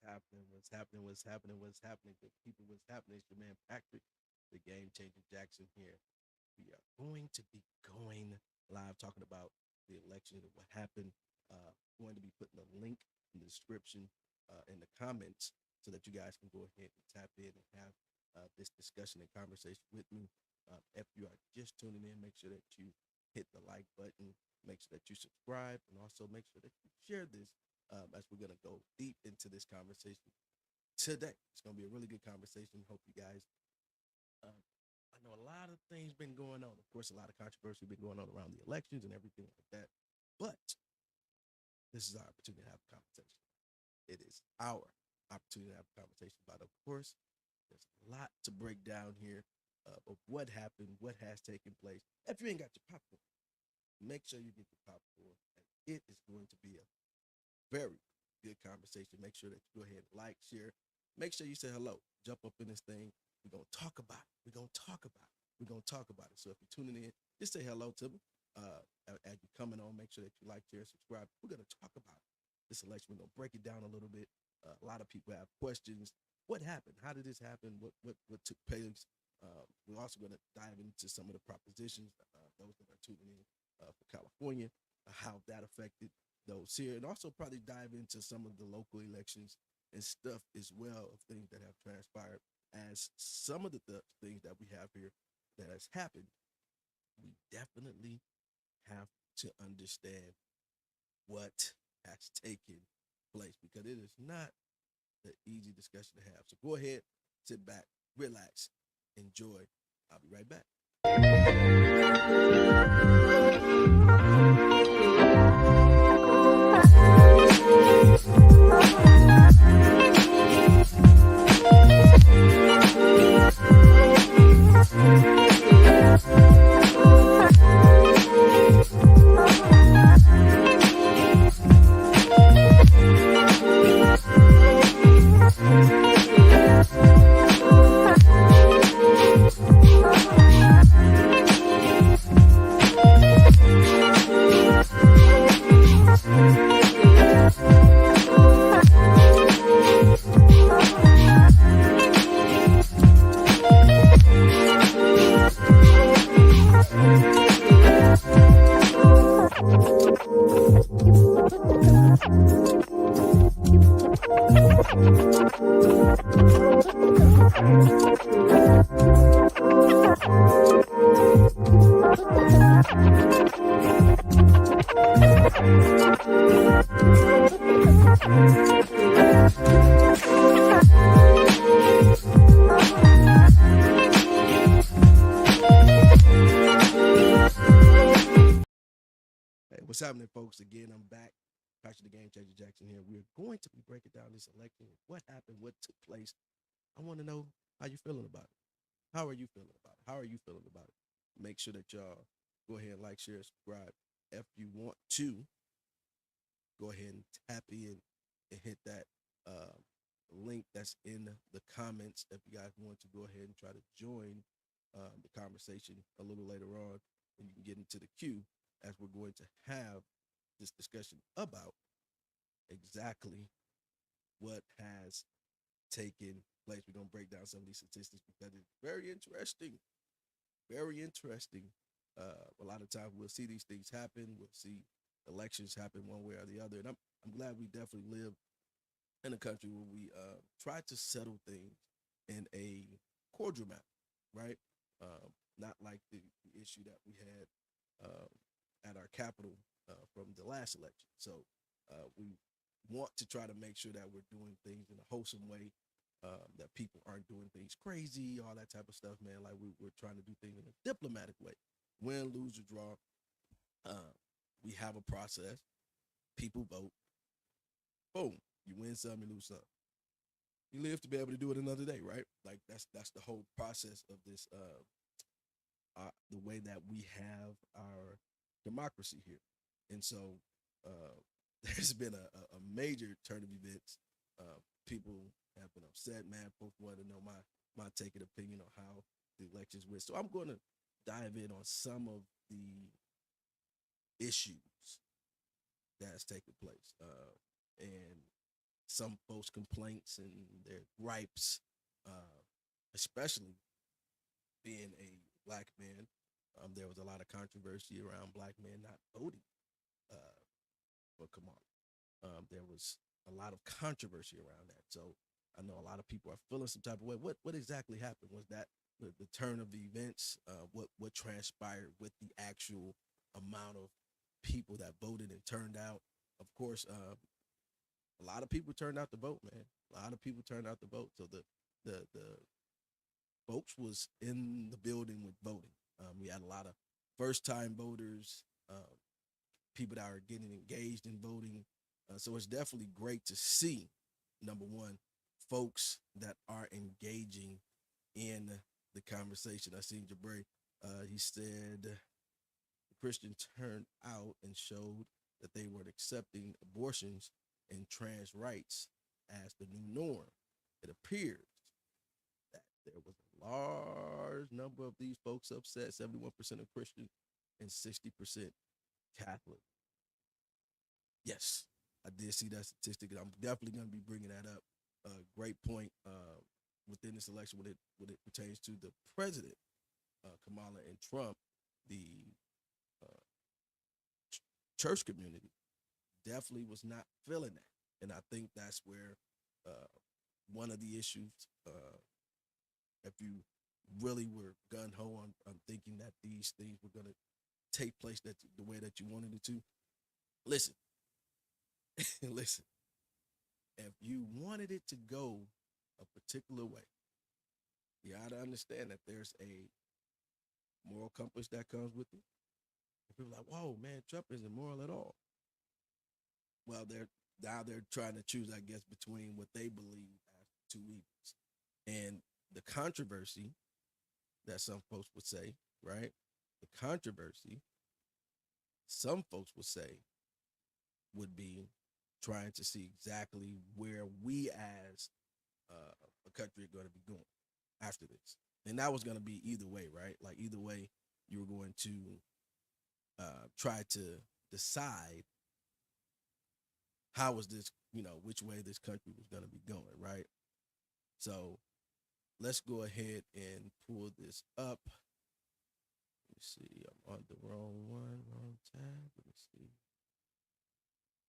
happening? What's happening? What's happening? What's happening? Good people, what's happening? It's your man Patrick, the game changer Jackson here. We are going to be going live talking about the election and what happened. Going to be putting a link in the description in the comments so that you guys can go ahead and tap in and have this discussion and conversation with me. If you are just tuning in, make sure that you hit the like button, make sure that you subscribe, and also make sure that you share this as we're going to go deep into this conversation today. It's going to be a really good conversation. Hope you guys. Um, I know a lot of things been going on. Of course, a lot of controversy been going on around the elections and everything like that. But this is our opportunity to have a conversation. It is our opportunity to have a conversation about. Of course, there's a lot to break down here of what happened, what has taken place. If you ain't got your popcorn, make sure you get your popcorn. And it is going to be a very good conversation. Make sure that you go ahead and like, share. Make sure you say hello. Jump up in this thing. We're gonna talk about it. We're gonna talk about it. We're gonna talk about it. So if you're tuning in, just say hello to me. As you're coming on, make sure that you like, share, subscribe. We're gonna talk about this election. We're gonna break it down a little bit. A lot of people have questions. What happened? How did this happen? What took place? We're also going to dive into some of the propositions. Those that are tuning in for California, how that affected those here, and also probably dive into some of the local elections and stuff as well of things that have transpired. As some of the things that we have here that has happened, we definitely have to understand what has taken place because it is not an easy discussion to have. So go ahead, sit back, relax, enjoy. I'll be right back. Hey, what's happening, folks? Again, I'm back. Patrick the Game Changer Jackson here. We're going to be breaking down this election, what happened, what took place. I want to know how you feeling about it. How are you feeling about it? How are you feeling about it? Make sure that y'all go ahead and like, share, subscribe. If you want to, go ahead and tap in and hit that uh, link that's in the comments. If you guys want to go ahead and try to join the conversation a little later on, and you can get into the queue as we're going to have this discussion about exactly what has taken place. We're gonna break down some of these statistics because it's very interesting. Very interesting. A lot of times we'll see these things happen. We'll see elections happen one way or the other, and I'm glad we definitely live in a country where we try to settle things in a cordial manner, right? Not like the issue that we had at our capital from the last election. So we want to try to make sure that we're doing things in a wholesome way, that people aren't doing things crazy, all that type of stuff, man. Like we're trying to do things in a diplomatic way. Win, lose, or draw. We have a process. People vote. Boom. You win some, you lose some. You live to be able to do it another day, right? Like that's the whole process of this. The way that we have our democracy here, and so there's been a major turn of events. People have been upset, man. Folks want to know my take and opinion on how the elections went. So I'm going to dive in on some of the issues that has taken place. And some folks' complaints and their gripes, uh, especially being a black man. There was a lot of controversy around black men not voting uh, for Kamala. There was a lot of controversy around that. So I know a lot of people are feeling some type of way. What exactly happened? Was that the turn of the events? What transpired with the actual amount of people that voted and turned out? Of course, a lot of people turned out to vote, man. A lot of people turned out to vote. So the folks was in the building with voting. We had a lot of first time voters, people that are getting engaged in voting. So it's definitely great to see, number one, folks that are engaging in the conversation. I seen Jabri. He said the Christian turned out and showed that they were accepting abortions and trans rights as the new norm. It appears that there was a large number of these folks upset, 71% of Christian and 60% Catholic. Yes, I did see that statistic, and I'm definitely going to be bringing that up. Great point within this election when it pertains to the president, Kamala and Trump, the uh, church community definitely was not feeling that, and I think that's where uh, one of the issues. If you really were gun ho on thinking that these things were going to take place the way that you wanted it to, listen, listen. If you wanted it to go a particular way, you got to understand that there's a moral compass that comes with it. And people are like, whoa, man, Trump isn't moral at all. Well, they're trying to choose, I guess, between what they believe as two evils. And the controversy that some folks would say, right? The controversy, some folks would say, would be trying to see exactly where we as a country are going to be going after this. And that was going to be either way, right? Like either way, you were going to try to decide how was this, which way this country was going to be going, right? So let's go ahead and pull this up. Let me see. I'm on the wrong one, wrong tab. Let me see.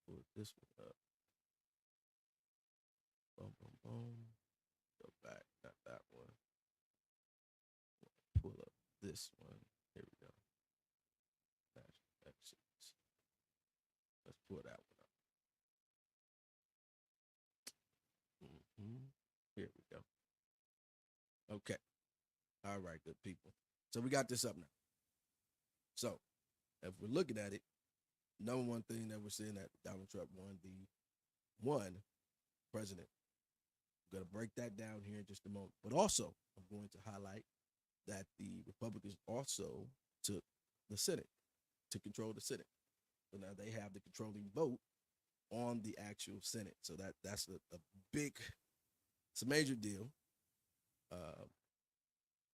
Pull this one up. Boom, boom, boom. Go back. Not that one. Pull up this one. Here we go. Exits. Let's pull that one up. Here we go. Okay. All right, good people. So we got this up now. So if we're looking at it, number one thing that we're seeing that Donald Trump won the one president. I'm going to break that down here in just a moment. But also, I'm going to highlight that the Republicans also took the Senate, to control the Senate. So now they have the controlling vote on the actual Senate. So that's a big, it's a major deal.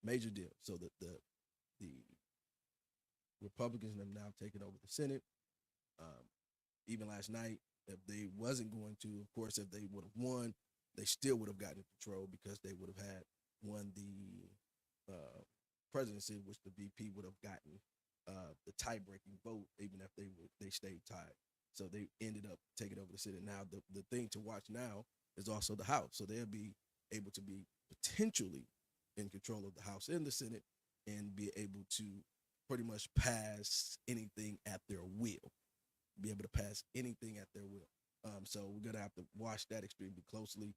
Major deal. So the Republicans have now taken over the Senate. Even last night, if they wasn't going to, of course, if they would have won, they still would have gotten control because they would have had won the presidency, which the VP would have gotten the tie-breaking vote, even if they stayed tied. So they ended up taking over the Senate. Now the thing to watch now is also the House. So they'll be able to be potentially in control of the House and the Senate and be able to pretty much pass anything at their will. Be able to pass anything at their will. So we're gonna have to watch that extremely closely.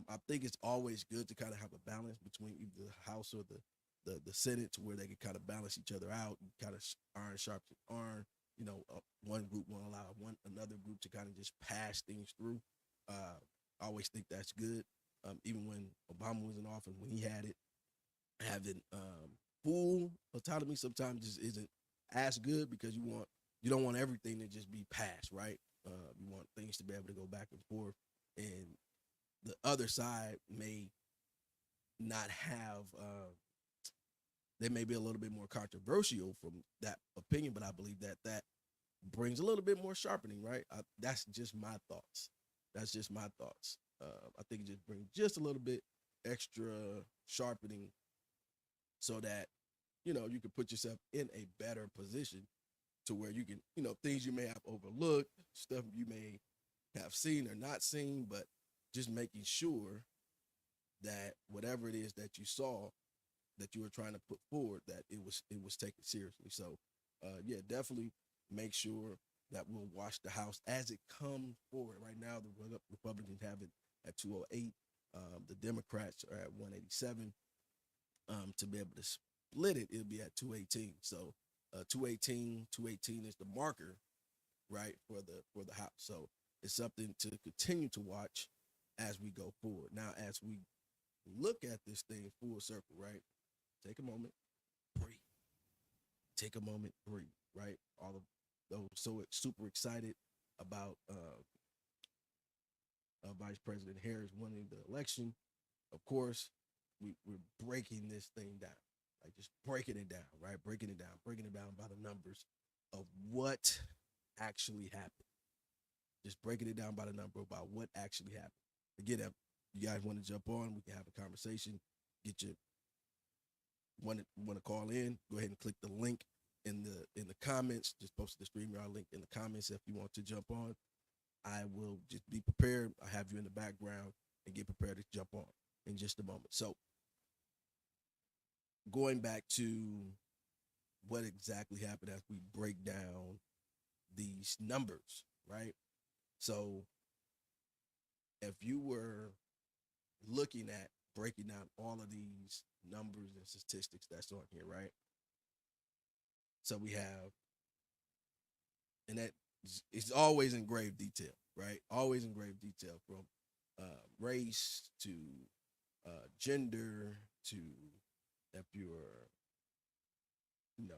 I think it's always good to kind of have a balance between either the House or the Senate, to where they can kind of balance each other out, and kind of iron sharpens iron. One group won't allow another group to kind of just pass things through. I always think that's good. Even when Obama was in office, when he had it, having full autonomy sometimes just isn't as good, because you don't want everything to just be passed, right? You want things to be able to go back and forth, and the other side may not have. They may be a little bit more controversial from that opinion, but I believe that brings a little bit more sharpening, right? That's just my thoughts. That's just my thoughts. I think it just brings just a little bit extra sharpening so that you can put yourself in a better position to where you can things you may have overlooked, stuff you may have seen or not seen, but just making sure that whatever it is that you saw that you were trying to put forward that it was taken seriously. So yeah, definitely make sure that we'll watch the House as it comes forward. Right now, the Republicans have it at 208. The Democrats are at 187. To be able to split it, it'll be at 218. So 218 is the marker, right, for the House. So it's something to continue to watch as we go forward. Now, as we look at this thing full circle, right? Take a moment, breathe. Take a moment, breathe. Right? All of those so super excited about Vice President Harris winning the election. Of course, we're breaking this thing down, like just breaking it down, right? Breaking it down by the numbers of what actually happened. Just breaking it down by the number about what actually happened. Again, if you guys want to jump on, we can have a conversation. Get your want to call in, go ahead and click the link in the comments. Just post the StreamYard link in the comments if you want to jump on. I will just be prepared. I have you in the background and get prepared to jump on in just a moment. So going back to what exactly happened as we break down these numbers, right? So if you were looking at breaking down all of these numbers and statistics that's on here, right? So we have, and that it's always in grave detail, right? Always in grave detail, from race to gender to if you're, you know,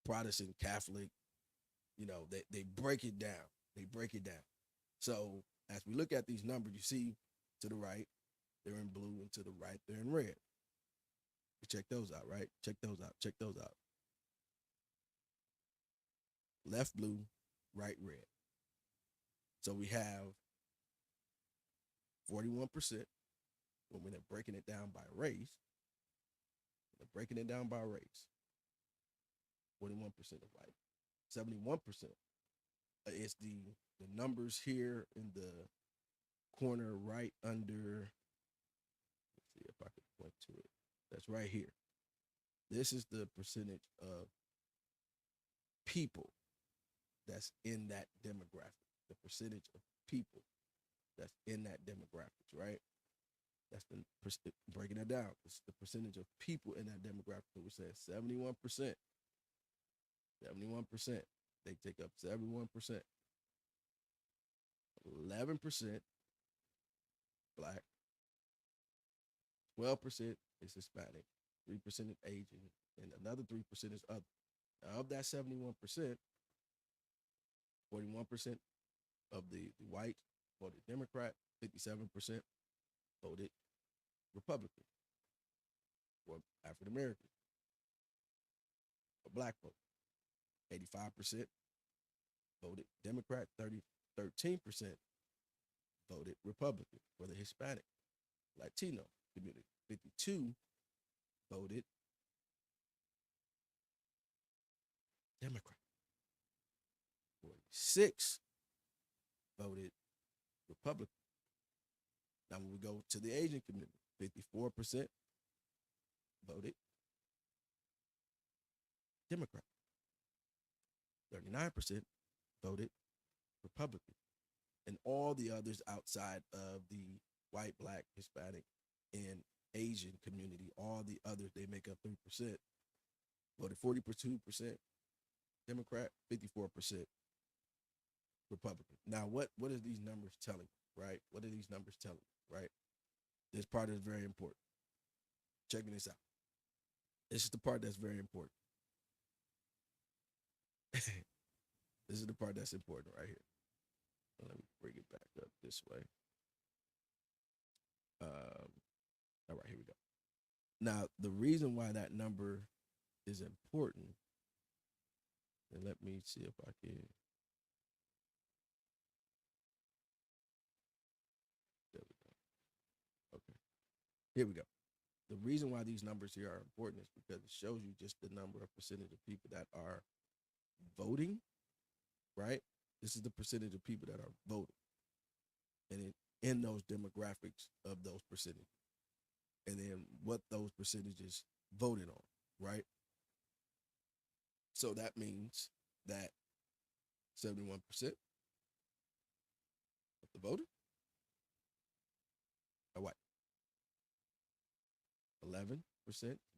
Protestant, Catholic, they break it down. They break it down. So as we look at these numbers, you see to the right, they're in blue, and to the right, they're in red. You check those out, right? Check those out. Check those out. Left blue, right red. So we have 41% when they're breaking it down by race. They're breaking it down by race. 41% of white. 71% is the numbers here in the corner right under. Let's see if I can point to it. That's right here. This is the percentage of people that's in that demographic. The percentage of people that's in that demographic, right? That's the breaking it down. It's the percentage of people in that demographic. So we're saying 71%. 71%. They take up 71%. 11% black. 12% is Hispanic. 3% is Asian, and another 3% is other. Now, of that 71%, 41% of the white voted Democrat. 57% voted Republican for African American or black vote. 85% voted Democrat. 13% voted Republican for the Hispanic Latino community. 52 voted Democrat. 46 voted Republican. Now, when we go to the Asian community, 54% voted Democrat. 39% voted Republican. And all the others outside of the white, black, Hispanic, and Asian community, all the others, they make up 3%, voted 42% Democrat, 54% Republican. Now, what are these numbers telling you, right? What are these numbers telling you, right? This part is very important. Checking this out. This is the part that's very important. This is the part that's important right here. Let me bring it back up this way. All right, here we go. Now, the reason why that number is important, and let me see if I can. Here we go. The reason why these numbers here are important is because it shows you just the number of percentage of people that are voting, right? This is the percentage of people that are voting, and in those demographics of those percentages, and then what those percentages voted on, right? So that means that 71% of the voter are white, 11%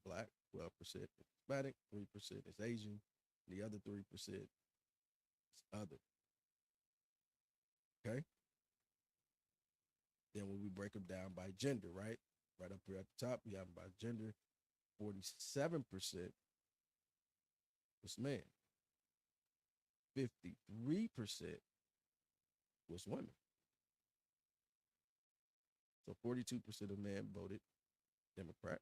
black, 12% Hispanic, 3% is Asian, the other 3% is other. Okay. Then when we break them down by gender, right? Right up here at the top, we have them by gender. 47% was man. 53% was women. So 42% of men voted Democrat.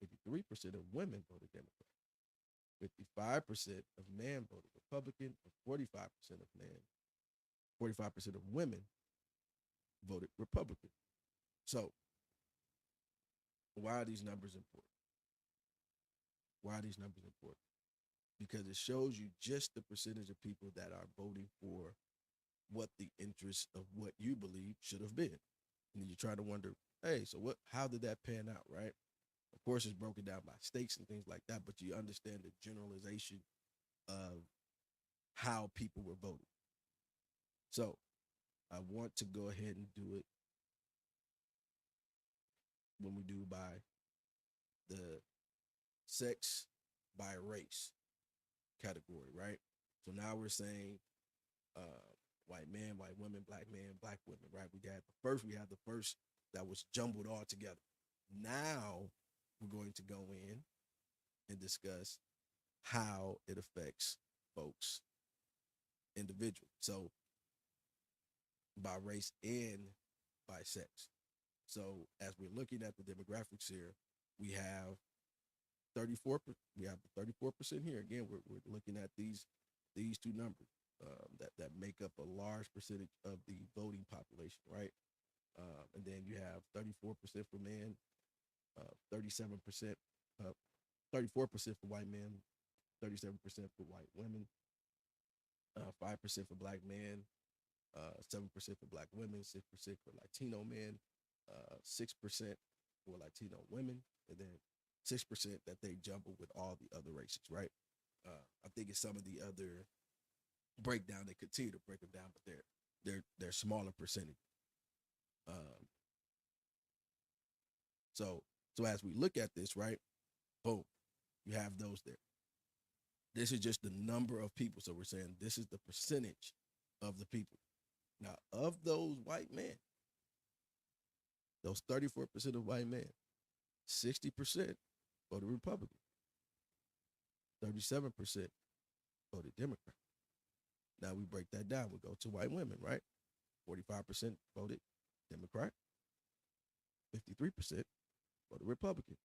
53% of women voted Democrat. 55% of men voted Republican, and 45% of men, 45% of women voted Republican. So why are these numbers important? Why are these numbers important? Because it shows you just the percentage of people that are voting for what the interest of what you believe should have been. And you try to wonder, hey, so what? How did that pan out, right? Of course, it's broken down by states and things like that, but you understand the generalization of how people were voting. So I want to go ahead and do it when we do by the sex by race category, right? So now we're saying white man, white women, black man, black women, right? We had the first that was jumbled all together. Now we're going to go in and discuss how it affects folks individually. So by race and by sex. So as we're looking at the demographics here, we have 34. We have the 34% here. Again, we're looking at these two numbers that make up a large percentage of the voting population, right? And then you have 34% for men, 37%, 34% for white men, 37% for white women, 5% for black men, 7% for black women, 6% for Latino men, 6% for Latino women, and then 6% that they jumble with all the other races, right? I think it's some of the other breakdown. They continue to break them down, but they're smaller percentage. Um, so as we look at this, right? Boom, you have those there. This is just the number of people. So we're saying this is the percentage of the people. Now, of those white men, those 34% of white men, 60% voted Republican, 37% voted Democrat. Now we break that down. We go to white women, right? 45% voted Democrat, 53% voted Republican.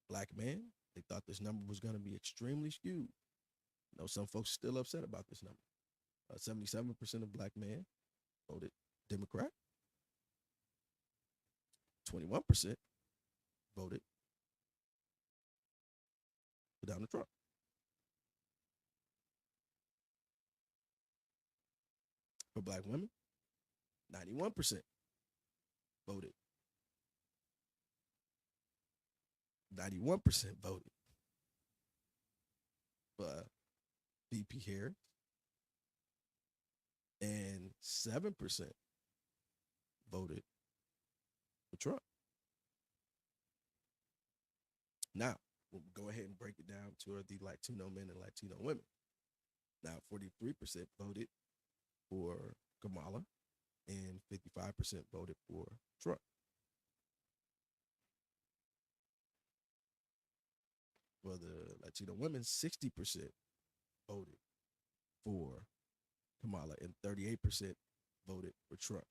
Black men, they thought this number was going to be extremely skewed. You know, some folks are still upset about this number. 77% of black men voted Democrat. 21% voted for Donald Trump. For black women, 91% voted. 91% voted for VP Harris, and 7% voted for Trump. Now, we'll go ahead and break it down to the Latino men and Latino women. Now, 43% voted for Kamala, and 55% voted for Trump. For the Latino women, 60% voted for Kamala, and 38% voted for Trump.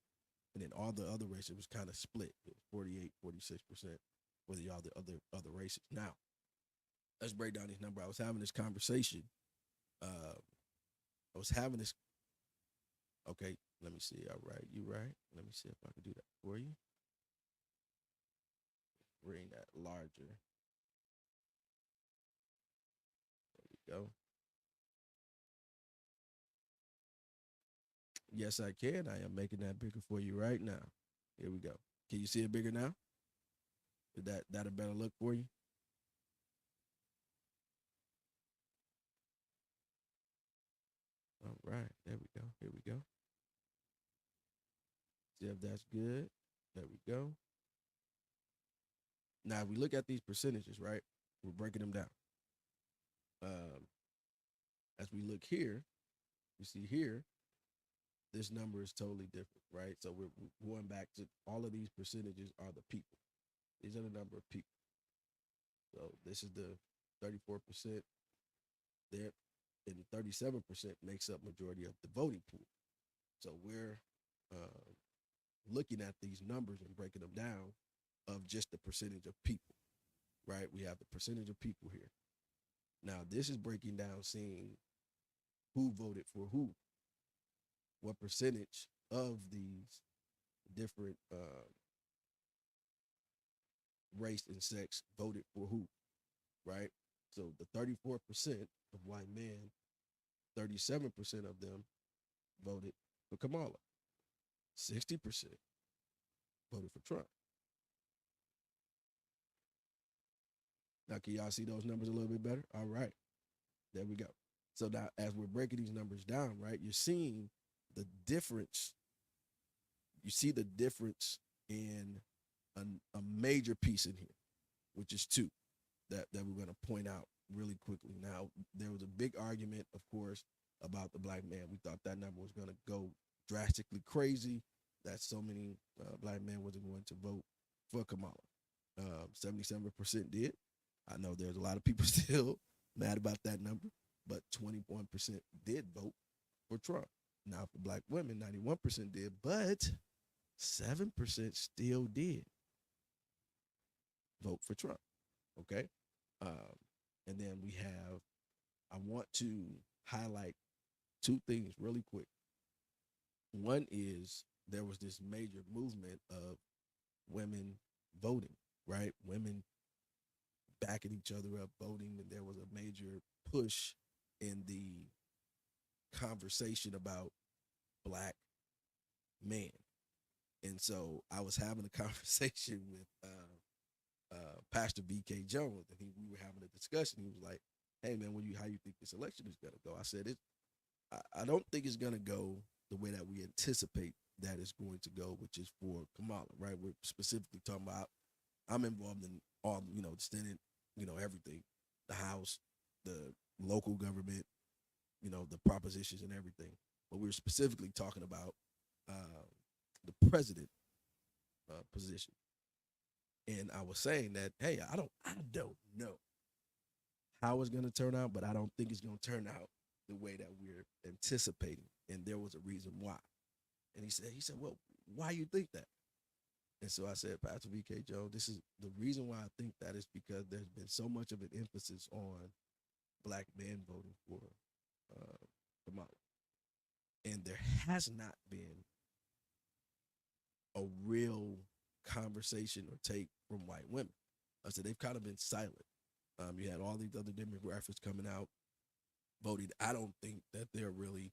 And then all the other races was kind of split. It was 48, 46% for the other races. Now, let's break down these numbers. I was having this conversation. I was having this. Okay, let me see. All right, you right. Let me see if I can do that for you. bring that larger. There we go. Yes, I can. I am making that bigger for you right now. Here we go. Can you see it bigger now? Is that a better look for you? All right. There we go. Here we go. See if that's good. There we go. Now, if we look at these percentages, right? We're breaking them down. Um, as we look here, you see here, this number is totally different, right? So we're going back to all of these percentages are the people. These are the number of people. So this is the 34% there, and 37% makes up majority of the voting pool. So we're uh, looking at these numbers and breaking them down of just the percentage of people, right? We have the percentage of people here. Now this is breaking down, seeing who voted for who, what percentage of these different race and sex voted for who, right? So the 34% of white men, 37% of them voted for Kamala. 60% voted for Trump. Now, can y'all see those numbers a little bit better? All right, there we go. So now, as we're breaking these numbers down, right, you're seeing the difference. You see the difference in a major piece in here, which is two that we're going to point out really quickly. Now, there was a big argument, of course, about the black man. We thought that number was going to go drastically crazy, that so many black men wasn't going to vote for Kamala. 77% did. I know there's a lot of people still mad about that number, but 21% did vote for Trump. Now, for black women, 91% did, but 7% still did vote for Trump. Okay. And then we have, I want to highlight two things really quick. One is there was this major movement of women voting, right? Women backing each other up voting, and there was a major push in the conversation about black men. And so I was having a conversation with Pastor V.K. Jones, and we were having a discussion. He was like, "Hey man, how you think this election is gonna go?" I said, I don't think it's gonna go the way that we anticipate that it's going to go, which is for Kamala, right? We're specifically talking about. I'm involved in all, the Senate, everything, the House, the local government, the propositions and everything. But we're specifically talking about the president position. And I was saying that, hey, I don't know how it's going to turn out, but I don't think it's going to turn out the way that we're anticipating. And there was a reason why. And he said, well, why you think that? And so I said, Pastor V.K. Jones, this is the reason why I think that is because there's been so much of an emphasis on black men voting for Kamala. And there has not been a real conversation or take from white women. I said they've kind of been silent. You had all these other demographics coming out voting. I don't think that they're really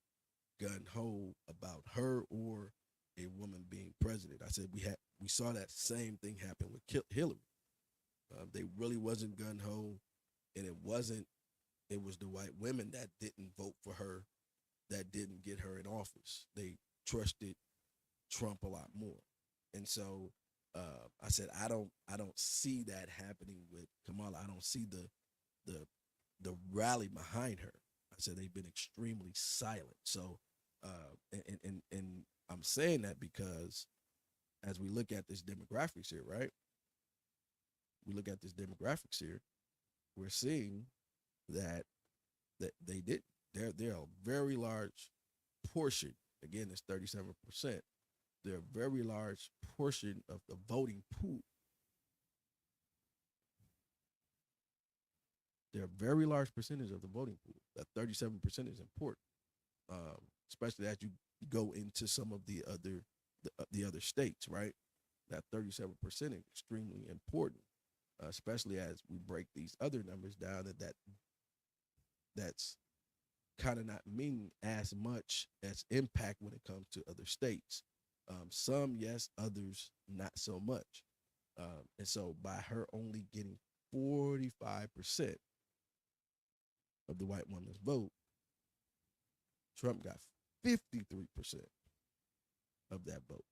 gun ho about her or a woman being president. I said we saw that same thing happen with Hillary. They really wasn't gun ho, and it was the white women that didn't vote for her, that didn't get her in office. They trusted Trump a lot more. And so I said I don't see that happening with Kamala. I don't see the rally behind her. I said they've been extremely silent. So and I'm saying that because as we look at this demographics here, right? We look at this demographics here, we're seeing that they did. They're a very large portion. Again, it's 37%. They're a very large portion of the voting pool. They're a very large percentage of the voting pool. That 37% is important, especially as you go into some of the other states, right? That 37% is extremely important. especially as we break these other numbers down, that's kind of not meaning as much as impact when it comes to other states. Some, yes, others, not so much. And so, by her only getting 45% of the white woman's vote, Trump got 53% of that vote.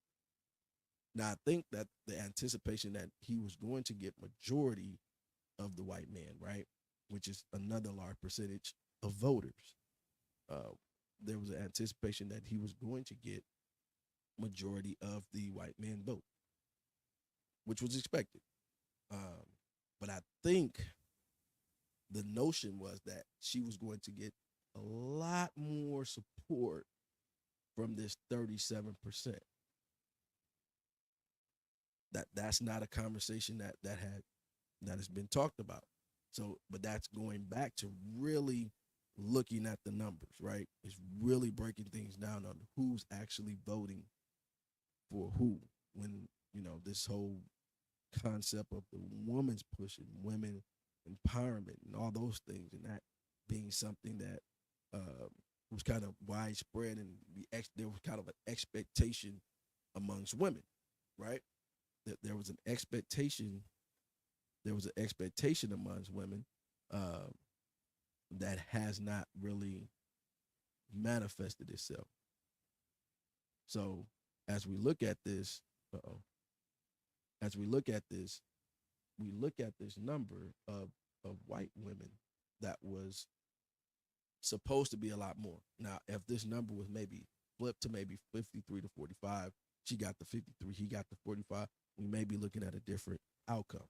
Now, I think that the anticipation that he was going to get majority of the white man, right, which is another large percentage of voters, uh, there was an anticipation that he was going to get majority of the white man vote, which was expected. Um, but I think the notion was that she was going to get a lot more support from this 37%. That's not a conversation that has been talked about. So, but that's going back to really looking at the numbers, right? It's really breaking things down on who's actually voting for who when, this whole concept of the woman's pushing women empowerment and all those things, and that being something that uh, was kind of widespread, and there was kind of an expectation amongst women, right? That there was an expectation amongst women uh, that has not really manifested itself. So as we look at this, uh-oh, as we look at this number of white women that was supposed to be a lot more. Now, if this number was maybe flipped to maybe 53 to 45, she got the 53, he got the 45, we may be looking at a different outcome.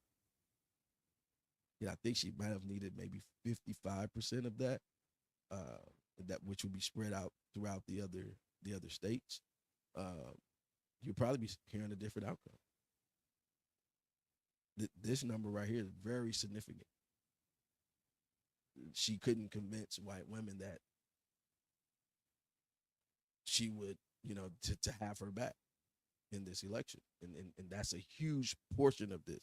I think she might have needed maybe 55% of that, uh, that which would be spread out throughout the other states. Uh, you'll probably be hearing a different outcome. This number right here is very significant. She couldn't convince white women that she would, to have her back in this election, and that's a huge portion of this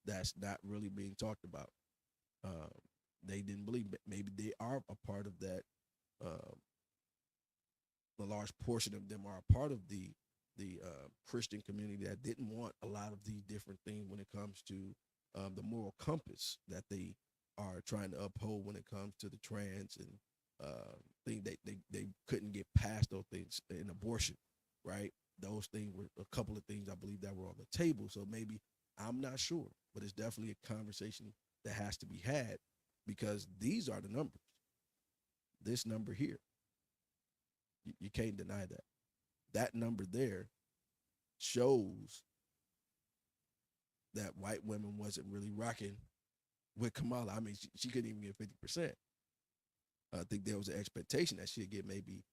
that's not really being talked about. Um, they didn't believe. Maybe they are a part of that. Um, a large portion of them are a part of the Christian community that didn't want a lot of these different things when it comes to the moral compass that they are trying to uphold when it comes to the trans and thing. They couldn't get past those things in abortion, right? Those things were a couple of things I believe that were on the table. So maybe, I'm not sure, but it's definitely a conversation that has to be had, because these are the numbers. This number here, you can't deny that. That number there shows that white women wasn't really rocking with Kamala. I mean, she couldn't even get 50%. I think there was an expectation that she'd get maybe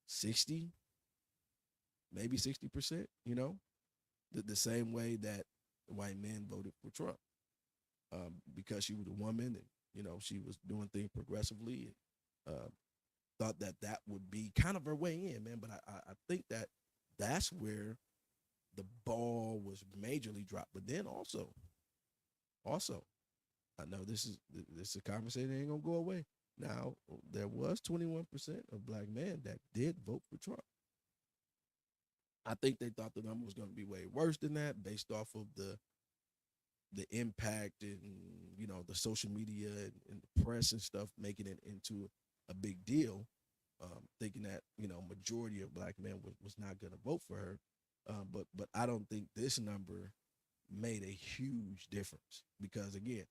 60, maybe 60%, the same way that white men voted for Trump, because she was a woman and, she was doing things progressively, and thought that that would be kind of her way in, man. But I think that that's where the ball was majorly dropped. But then also, I know this is a conversation that ain't gonna go away. Now, there was 21% of black men that did vote for Trump. I think they thought the number was going to be way worse than that, based off of the impact and, the social media and the press and stuff, making it into a big deal, thinking that majority of black men was not going to vote for her. But I don't think this number made a huge difference, because again,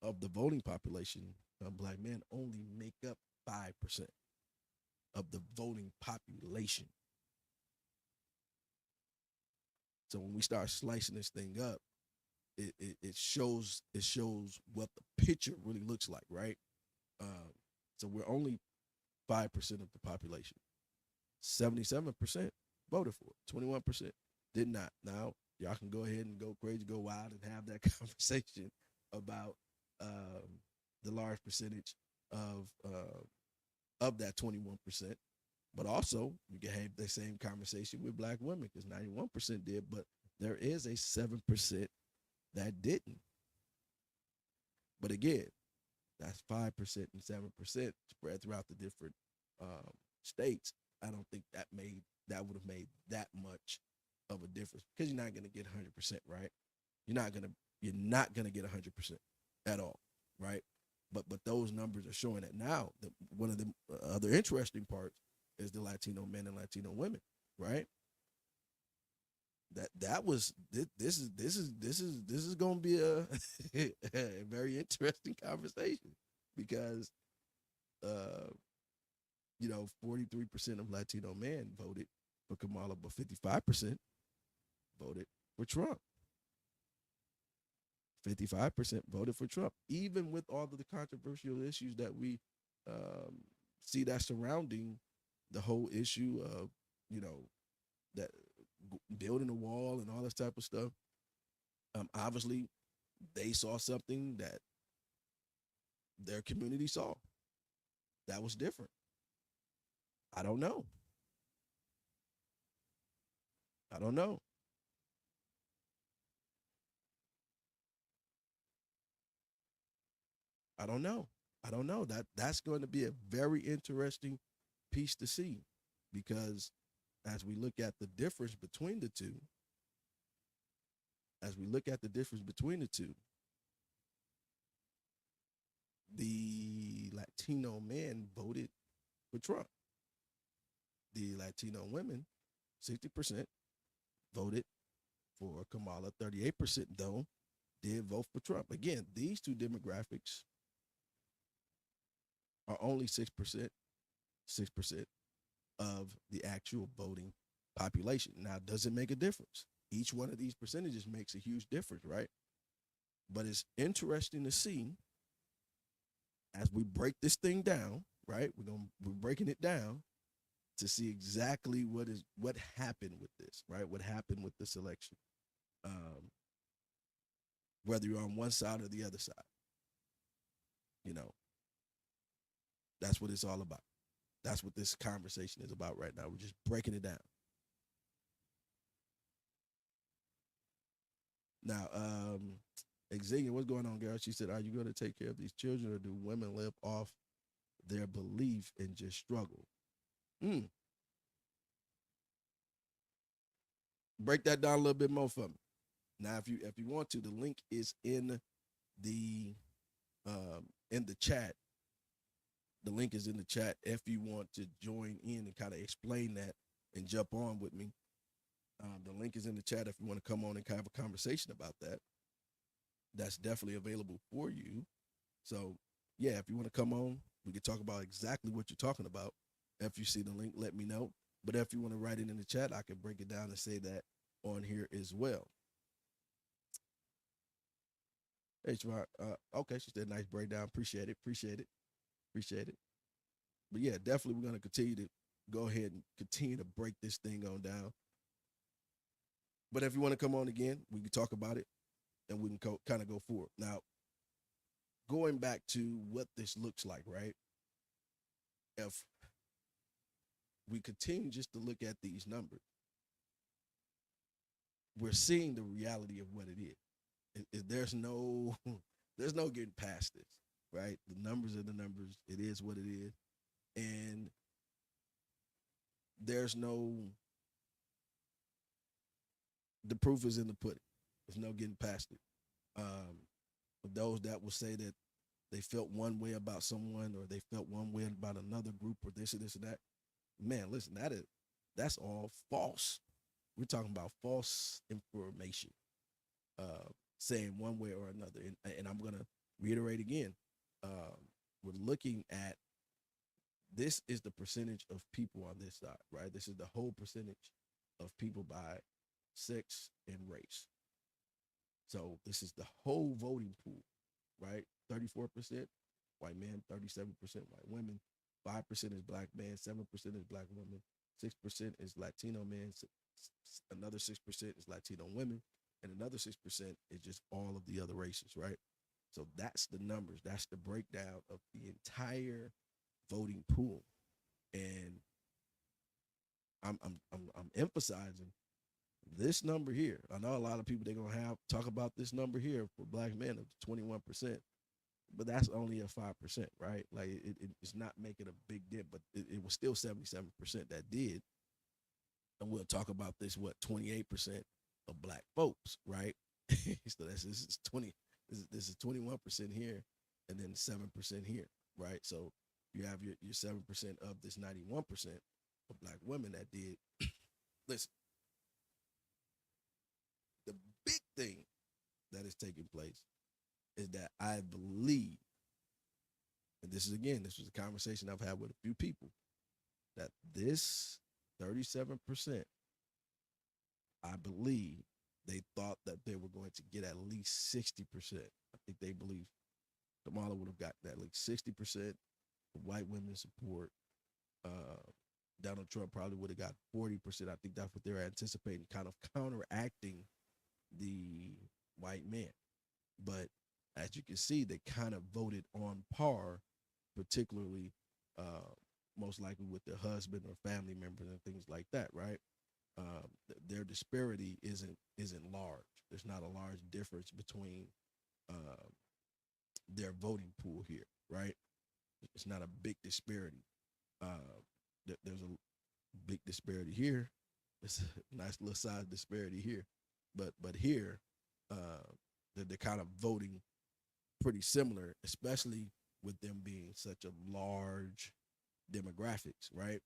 of the voting population, black men only make up 5% of the voting population. So when we start slicing this thing up, it shows what the picture really looks like, right? So we're only 5% of the population. 77% voted for it. 21% did not. Now y'all can go ahead and go crazy, go wild, and have that conversation about the large percentage of that 21%. But also, you can have the same conversation with black women, because 91% did, but there is a 7% that didn't. But again, that's 5% and 7% spread throughout the different um, states. I don't think that would have made that much of a difference because you're not going to get 100% right. You're not gonna you're not gonna get 100% at all, right? But those numbers are showing that now. One of the other interesting parts is the Latino men and Latino women, right? That was this is going to be a very interesting conversation because uh 43% of Latino men voted for Kamala, but 55% voted for Trump. 55% voted for Trump, even with all of the controversial issues that we um, see that surrounding the whole issue of, you know, that building a wall and all this type of stuff. Obviously, they saw something that their community saw that was different. I don't know. I don't know. I don't know. I don't know. That's going to be a very interesting piece to see because as we look at the difference between the two, as we look at the difference between the two, the Latino men voted for Trump. The Latino women, 60% voted for Kamala. 38% though did vote for Trump. Again, these two demographics are only 6% of the actual voting population. Now, does it make a difference? Each one of these percentages makes a huge difference, right? But it's interesting to see as we break this thing down, right? We're breaking it down to see exactly what happened with this, right? What happened with this election, um, whether you're on one side or the other side. You know, that's what it's all about. That's what this conversation is about right now. We're just breaking it down. Now, Xavier, what's going on, girl? She said, "Are you going to take care of these children, or do women live off their belief and just struggle?" Mm. Break that down a little bit more for me. Now, if you want to, the link is the in the chat. The link is in the chat if you want to join in and kind of explain that and jump on with me. The link is in the chat if you want to come on and kind of have a conversation about that. That's definitely available for you. So, yeah, if you want to come on, we can talk about exactly what you're talking about. If you see the link, let me know. But if you want to write it in the chat, I can break it down and say that on here as well. Hey, okay, she said nice breakdown. Appreciate it. Appreciate it. Appreciate it. But yeah, definitely we're gonna continue to go ahead and continue to break this thing on down. But if you want to come on again, we can talk about it and we can kind of go forward. Now, going back to what this looks like, right? If we continue just to look at these numbers, we're seeing the reality of what it is. There's no there's no getting past this, right? The numbers are the numbers. It is what it is. And there's no the proof is in the pudding. There's no getting past it. For those that will say that they felt one way about someone or they felt one way about another group or this or this or that, man, listen, that's all false. We're talking about false information, saying one way or another. And I'm gonna reiterate again. We're looking at this is the percentage of people on this side, right? This is the whole percentage of people by sex and race. So this is the whole voting pool, right? 34% white men, 37% white women, 5% is black men, 7% is black women, 6% is Latino men, another 6% is Latino women, and another 6% is just all of the other races, right? So that's the numbers. That's the breakdown of the entire voting pool. And I'm emphasizing this number here. I know a lot of people they're gonna have talk about this number here for black men of 21%. but that's only a 5%, right? Like it's not making a big dent, but it was still 77% that did. And we'll talk about this. What 28% of black folks, right? So this is 20. This is 21% here, and then 7% here, right? So you have your 7% of this 91% of black women that did. Listen, the big thing that is taking place is that I believe, and this was a conversation I've had with a few people, that this 37%, I believe they thought that they were going to get at least 60%. I think they believe Kamala would have gotten at least 60% of white women support. Uh, Donald Trump probably would have got 40%. I think that's what they're anticipating, kind of counteracting the white men. But as you can see, they kind of voted on par, particularly most likely with their husband or family members and things like that, right? Their disparity isn't large. There's not a large difference between uh, their voting pool here, right? It's not a big disparity. There's a big disparity here. It's a nice little size disparity here, but here they're kind of voting pretty similar, especially with them being such a large demographics, right?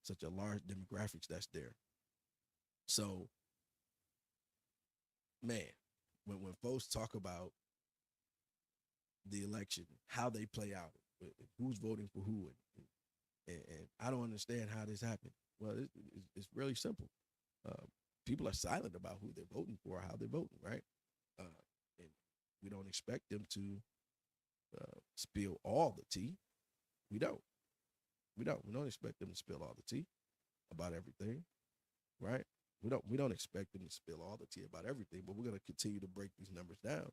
Such a large demographics that's there. So, man, when folks talk about the election, how they play out, who's voting for who, and I don't understand how this happened. Well, it's really simple. Uh, People are silent about who they're voting for or how they're voting, right? And we don't expect them to spill all the tea. We don't. We don't. We don't expect them to spill all the tea about everything, right? We don't expect them to spill all the tea about everything, but we're going to continue to break these numbers down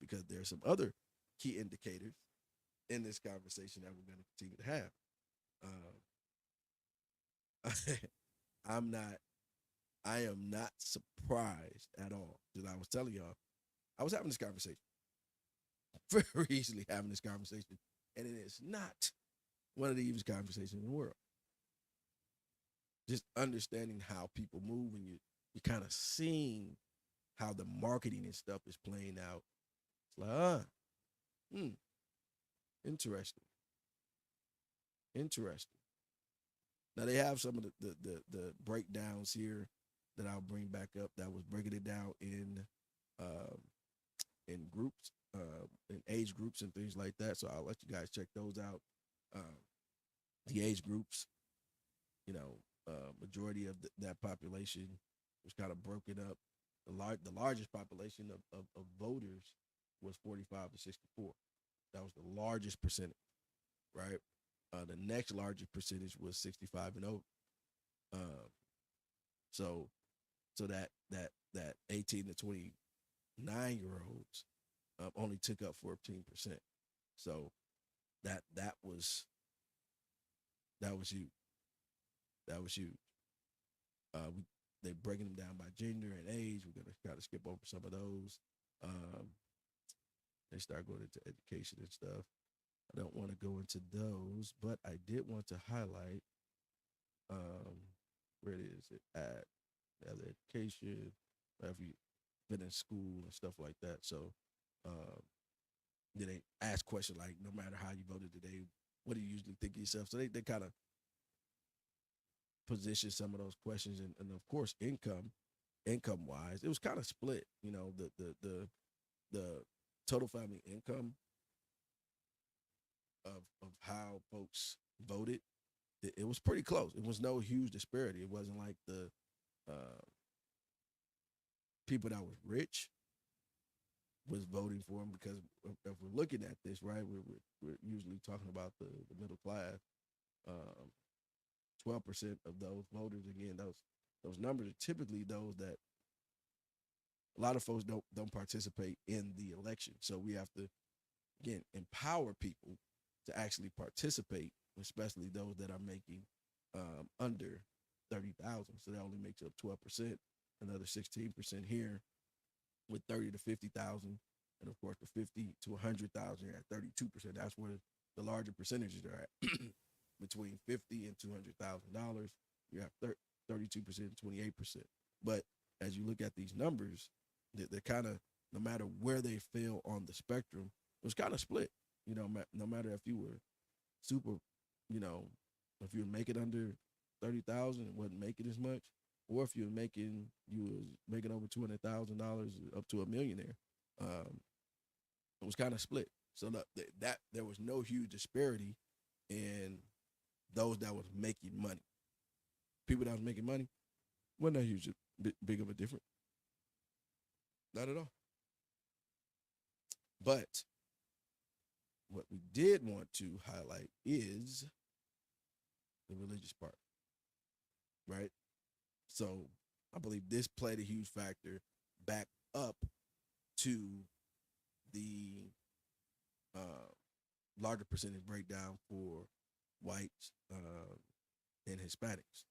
because there's some other key indicators in this conversation that we're going to continue to have. I'm not. I am not surprised at all. Because I was telling y'all, I was having this conversation very easily, having this conversation, and it is not one of the easiest conversations in the world. Just understanding how people move, and you kind of seeing how the marketing and stuff is playing out. It's like, hmm, interesting, interesting. Now they have some of the breakdowns here that I'll bring back up. That was breaking it down um, in groups, in age groups and things like that. So I'll let you guys check those out. Um, the age groups, majority of that population was kind of broken up. The largest population of voters was 45 to 64. That was the largest percentage, right? The next largest percentage was 65 and over. Um, so that 18 to 29-year olds only took up 14%. So that was huge. That was huge. They're breaking them down by gender and age. We're gonna try to skip over some of those. Um, they start going into education and stuff. I don't want to go into those, but I did want to highlight where it is it at the education, if you been in school and stuff like that. So um, then they ask questions like, no matter how you voted today, what do you usually think of yourself? So they kind of position some of those questions, and of course income wise, it was kind of split. The total family income of how folks voted, it was pretty close. It was no huge disparity. It wasn't like the uh, people that was rich was voting for him, because if we're looking at this, right, we're usually talking about the middle class. 12% of those voters, again, those numbers are typically those that a lot of folks don't participate in the election. So we have to, again, empower people to actually participate, especially those that are making under 30,000. So that only makes up 12%. Another 16% here with 30 to 50,000, and of course the 50 to 100,000 you're at 32%. That's where the larger percentages are at. Between 50 and $200,000, you have 32%, 28%. But as you look at these numbers, they're kind of, no matter where they fell on the spectrum, it was kind of split. You know, no matter if you were super, you know, if you were making under 30,000 and wasn't making as much, or if you was making over $200,000 up to a millionaire, um, it was kind of split. So that there was no huge disparity in those that was making money. People that was making money wasn't that huge, big of a difference. Not at all. But what we did want to highlight is the religious part, right? So I believe this played a huge factor back up to the uh, larger percentage breakdown for whites and Hispanics,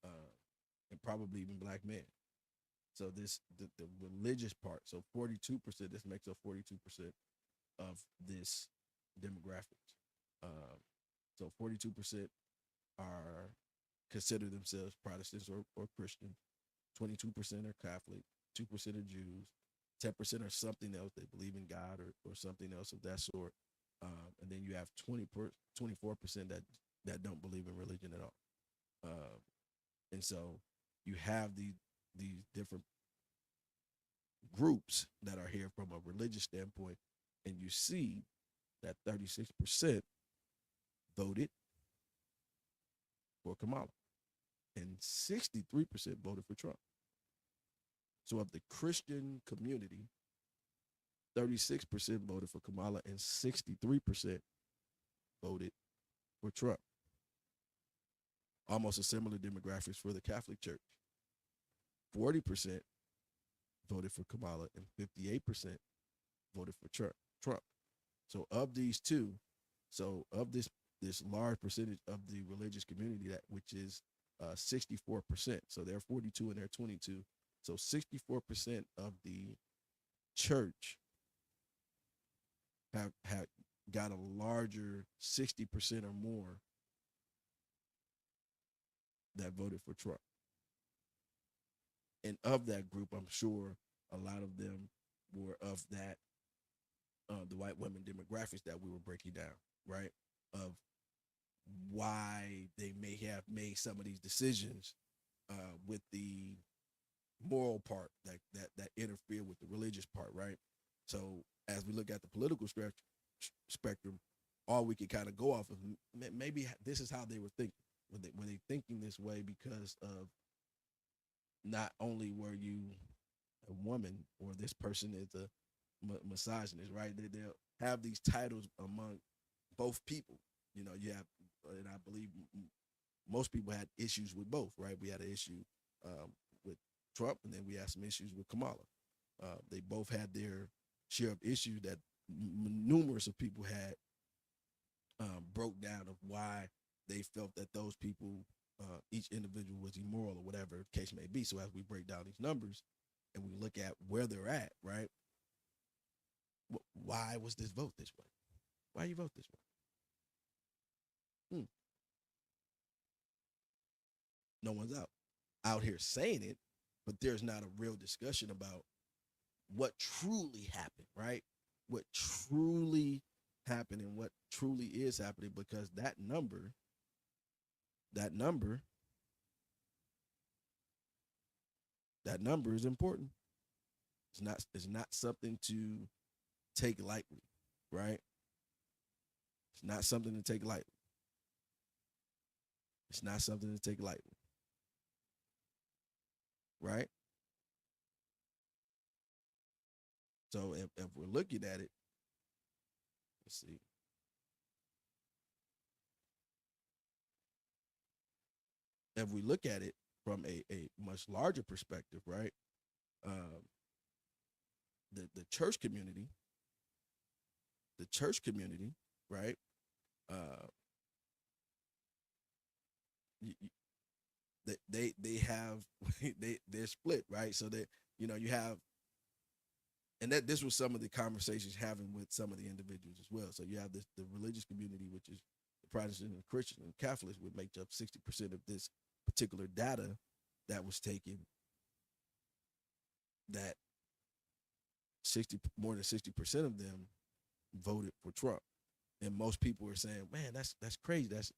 uh, and probably even black men. So the religious part. So 42%. This makes up 42% of this demographics. Um, so 42% are consider themselves Protestants or Christian. 22% are Catholic. 2% are Jews. 10% are something else. They believe in God or something else of that sort. And then you have 24% that don't believe in religion at all. Um, and so you have these different groups that are here from a religious standpoint, and you see that 36% voted for Kamala and 63% voted for Trump. So of the Christian community, 36% voted for Kamala and 63% voted for Trump. Almost a similar demographics for the Catholic Church. 40% voted for Kamala and 58% voted for Trump. So of these two, so of this large percentage of the religious community, that which is 64%. So they're 42 and they're 22. So 64% of the church have got a larger 60% or more that voted for Trump. And of that group, I'm sure a lot of them were of that the white women demographics that we were breaking down, right? Of why they may have made some of these decisions with the moral part that interfere with the religious part, right? So as we look at the political spectrum, all we could kind of go off of, maybe this is how they were thinking. Were they thinking this way because of not only were you a woman or this person is a misogynist, right? They'll have these titles among both people. You know, you have, and I believe most people had issues with both, right? We had an issue with Trump, and then we had some issues with Kamala. They both had their share of issues that numerous of people had broke down of why they felt that those people, each individual was immoral or whatever the case may be. So as we break down these numbers and we look at where they're at, right? Why was this vote this way? Why you vote this way? No one's out here saying it, but there's not a real discussion about what truly happened, right? What truly happened and what truly is happening, because that number is important. It's not something to take lightly, right? It's not something to take lightly. It's not something to take lightly, right? So if we're looking at it, let's see. If we look at it from a much larger perspective, right? Um, the church community, right? Uh, they have they're split, right? So that, you know, you have and that this was some of the conversations having with some of the individuals as well. So you have this the religious community, which is the Protestant and Christian and Catholics, would make up 60% of this particular data that was taken. That 60 more than 60% of them voted for Trump, and most people are saying, "Man, that's crazy. That's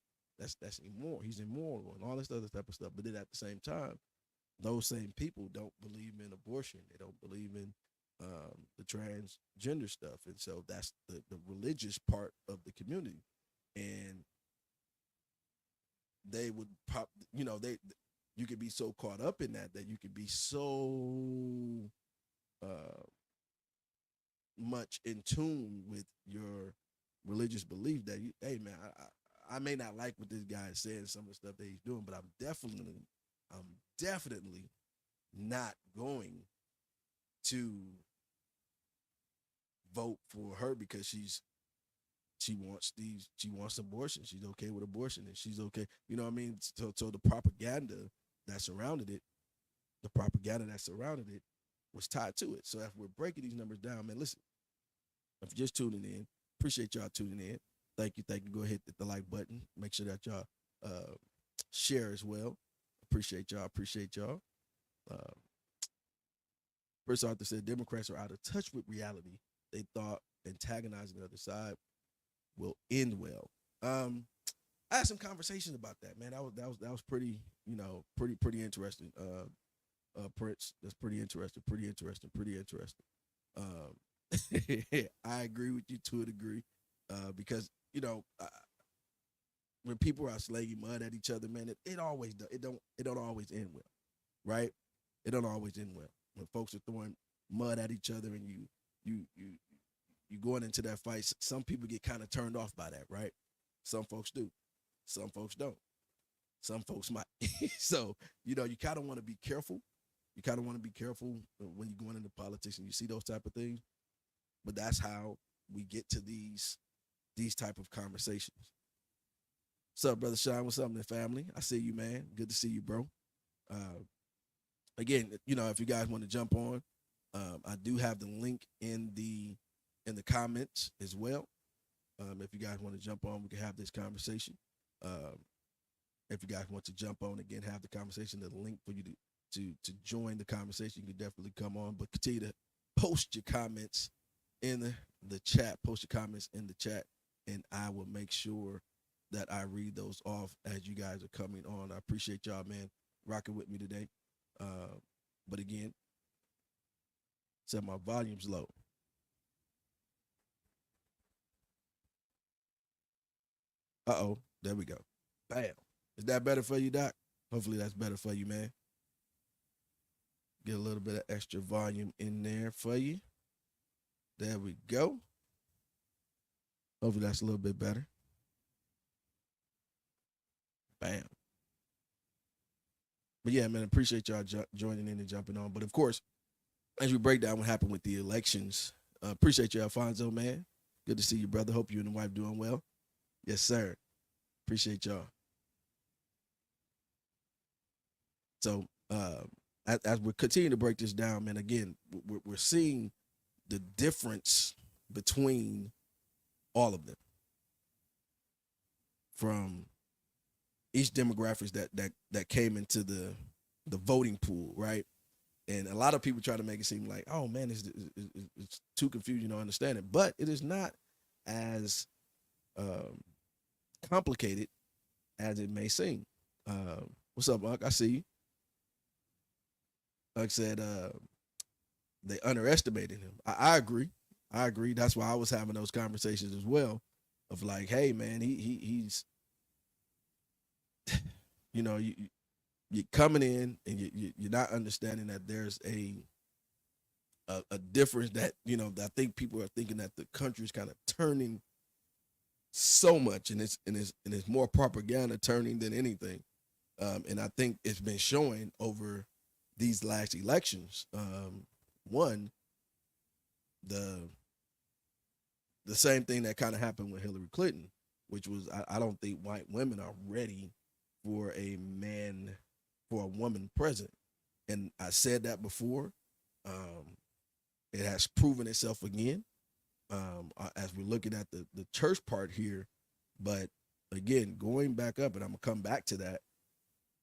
immoral. He's immoral and all this other type of stuff." But then at the same time, those same people don't believe in abortion. They don't believe in the transgender stuff, and so that's the religious part of the community, and they would pop. You could be so caught up in that you could be so uh, much in tune with your religious belief that hey man, I may not like what this guy is saying, some of the stuff that he's doing, but I'm definitely not going to vote for her because she wants abortion. She's okay with abortion and she's okay. You know what I mean? So the propaganda that surrounded it was tied to it. So if we're breaking these numbers down, man, listen, if you're just tuning in, appreciate y'all tuning in. Thank you. Go ahead, hit the like button. Make sure that y'all share as well. Appreciate y'all. Uh, First Arthur said Democrats are out of touch with reality. They thought antagonizing the other side will end well. I had some conversations about that, man. That was pretty, pretty interesting. Prince, that's pretty interesting. I agree with you to a degree, because when people are slanging mud at each other, man, it always does. It don't always end well, right? It don't always end well when folks are throwing mud at each other and you going into that fight. Some people get kind of turned off by that, right? Some folks do, some folks don't. Some folks might. So you kind of want to be careful. You kind of want to be careful when you're going into politics and you see those type of things. But that's how we get to these type of conversations. What's up, brother Sean? What's up, the family? I see you, man. Good to see you, bro. Uh, Again, if you guys want to jump on, I do have the link in the comments as well. If you guys want to jump on, we can have this conversation. Um, if you guys want to jump on again, have the conversation, the link for you to join the conversation, you can definitely come on. But continue to post your comments in the chat. Post your comments in the chat, and I will make sure that I read those off as you guys are coming on. I appreciate y'all, man, rocking with me today. But again, said my volume's low. There we go. Bam. Is that better for you, Doc? Hopefully that's better for you, man. Get a little bit of extra volume in there for you. There we go. Hopefully that's a little bit better. Bam. But yeah, man, appreciate y'all joining in and jumping on. But of course, as we break down what happened with the elections, appreciate you, Alfonso, man. Good to see you, brother. Hope you and the wife doing well. Yes, sir. Appreciate y'all. So as we continue to break this down, man, again, we're seeing the difference between all of them from each demographics that came into the voting pool, right? And a lot of people try to make it seem like, oh man, it's too confusing to understand it, but it is not as complicated as it may seem. What's up, Unc? I see you. Unc said they underestimated him. I agree. I agree. That's why I was having those conversations as well, of like, hey man, he's you're coming in and you're not understanding that there's a difference that I think people are thinking that the country's kind of turning so much, and it's more propaganda turning than anything. And I think it's been showing over these last elections. One, the same thing that kind of happened with Hillary Clinton, which was I don't think white women are ready for a woman president. And I said that before. It has proven itself again, as we're looking at the church part here. But again, going back up, and I'm gonna come back to that.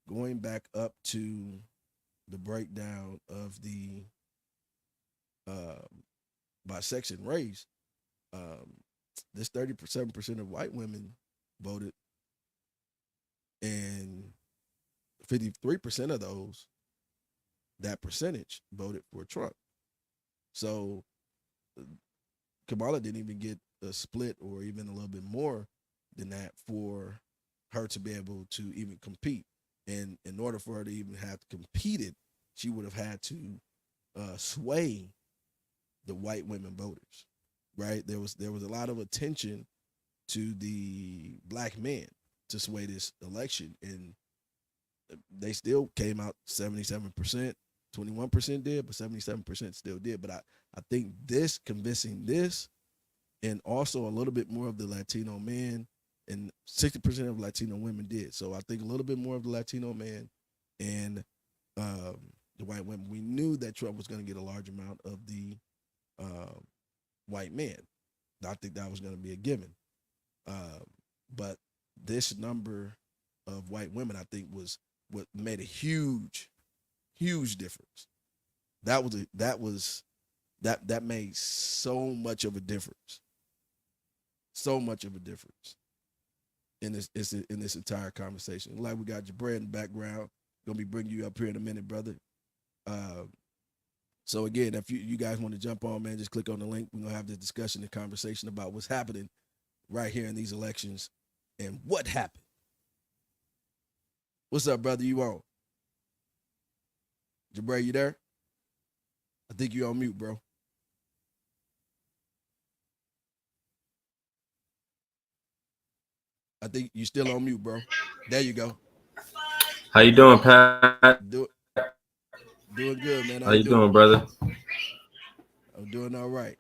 Going back up to the breakdown of the by section race, this 37% of white women voted, and 53% of those, that percentage, voted for Trump. So Kamala didn't even get a split or even a little bit more than that for her to be able to even compete. And in order for her to even have competed, she would have had to sway the white women voters, right? There was a lot of attention to the black men to sway this election, and they still came out 77%. 21% did, but 77% still did. But I think this convincing this, and also a little bit more of the Latino men, and 60% of Latino women did. So I think a little bit more of the Latino men and the white women. We knew that Trump was going to get a large amount of the white men. I think that was going to be a given. But this number of white women, I think, was what made a huge difference. That made so much of a difference. So much of a difference in this entire conversation. Like, we got Jabray in the background. Gonna be bringing you up here in a minute, brother. So again, if you guys want to jump on, man, just click on the link. We're gonna have this discussion and conversation about what's happening right here in these elections and what happened. What's up, brother? You on? Jabray, you there? I think you're on mute, bro. I think you still on mute, bro. There you go. How you doing, Pat? Doing good, man. How you doing, brother? I'm doing all right.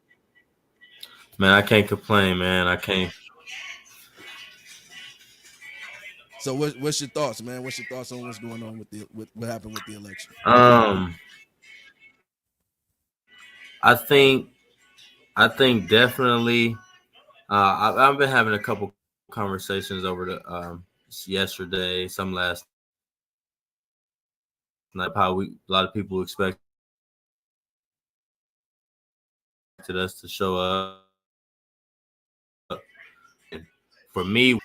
Man, I can't complain, man. I can't. So what's your thoughts, man? What's your thoughts on what's going on with what happened with the election? I think definitely. I've been having a couple conversations over the yesterday, some last night. How a lot of people expected us to show up. For me,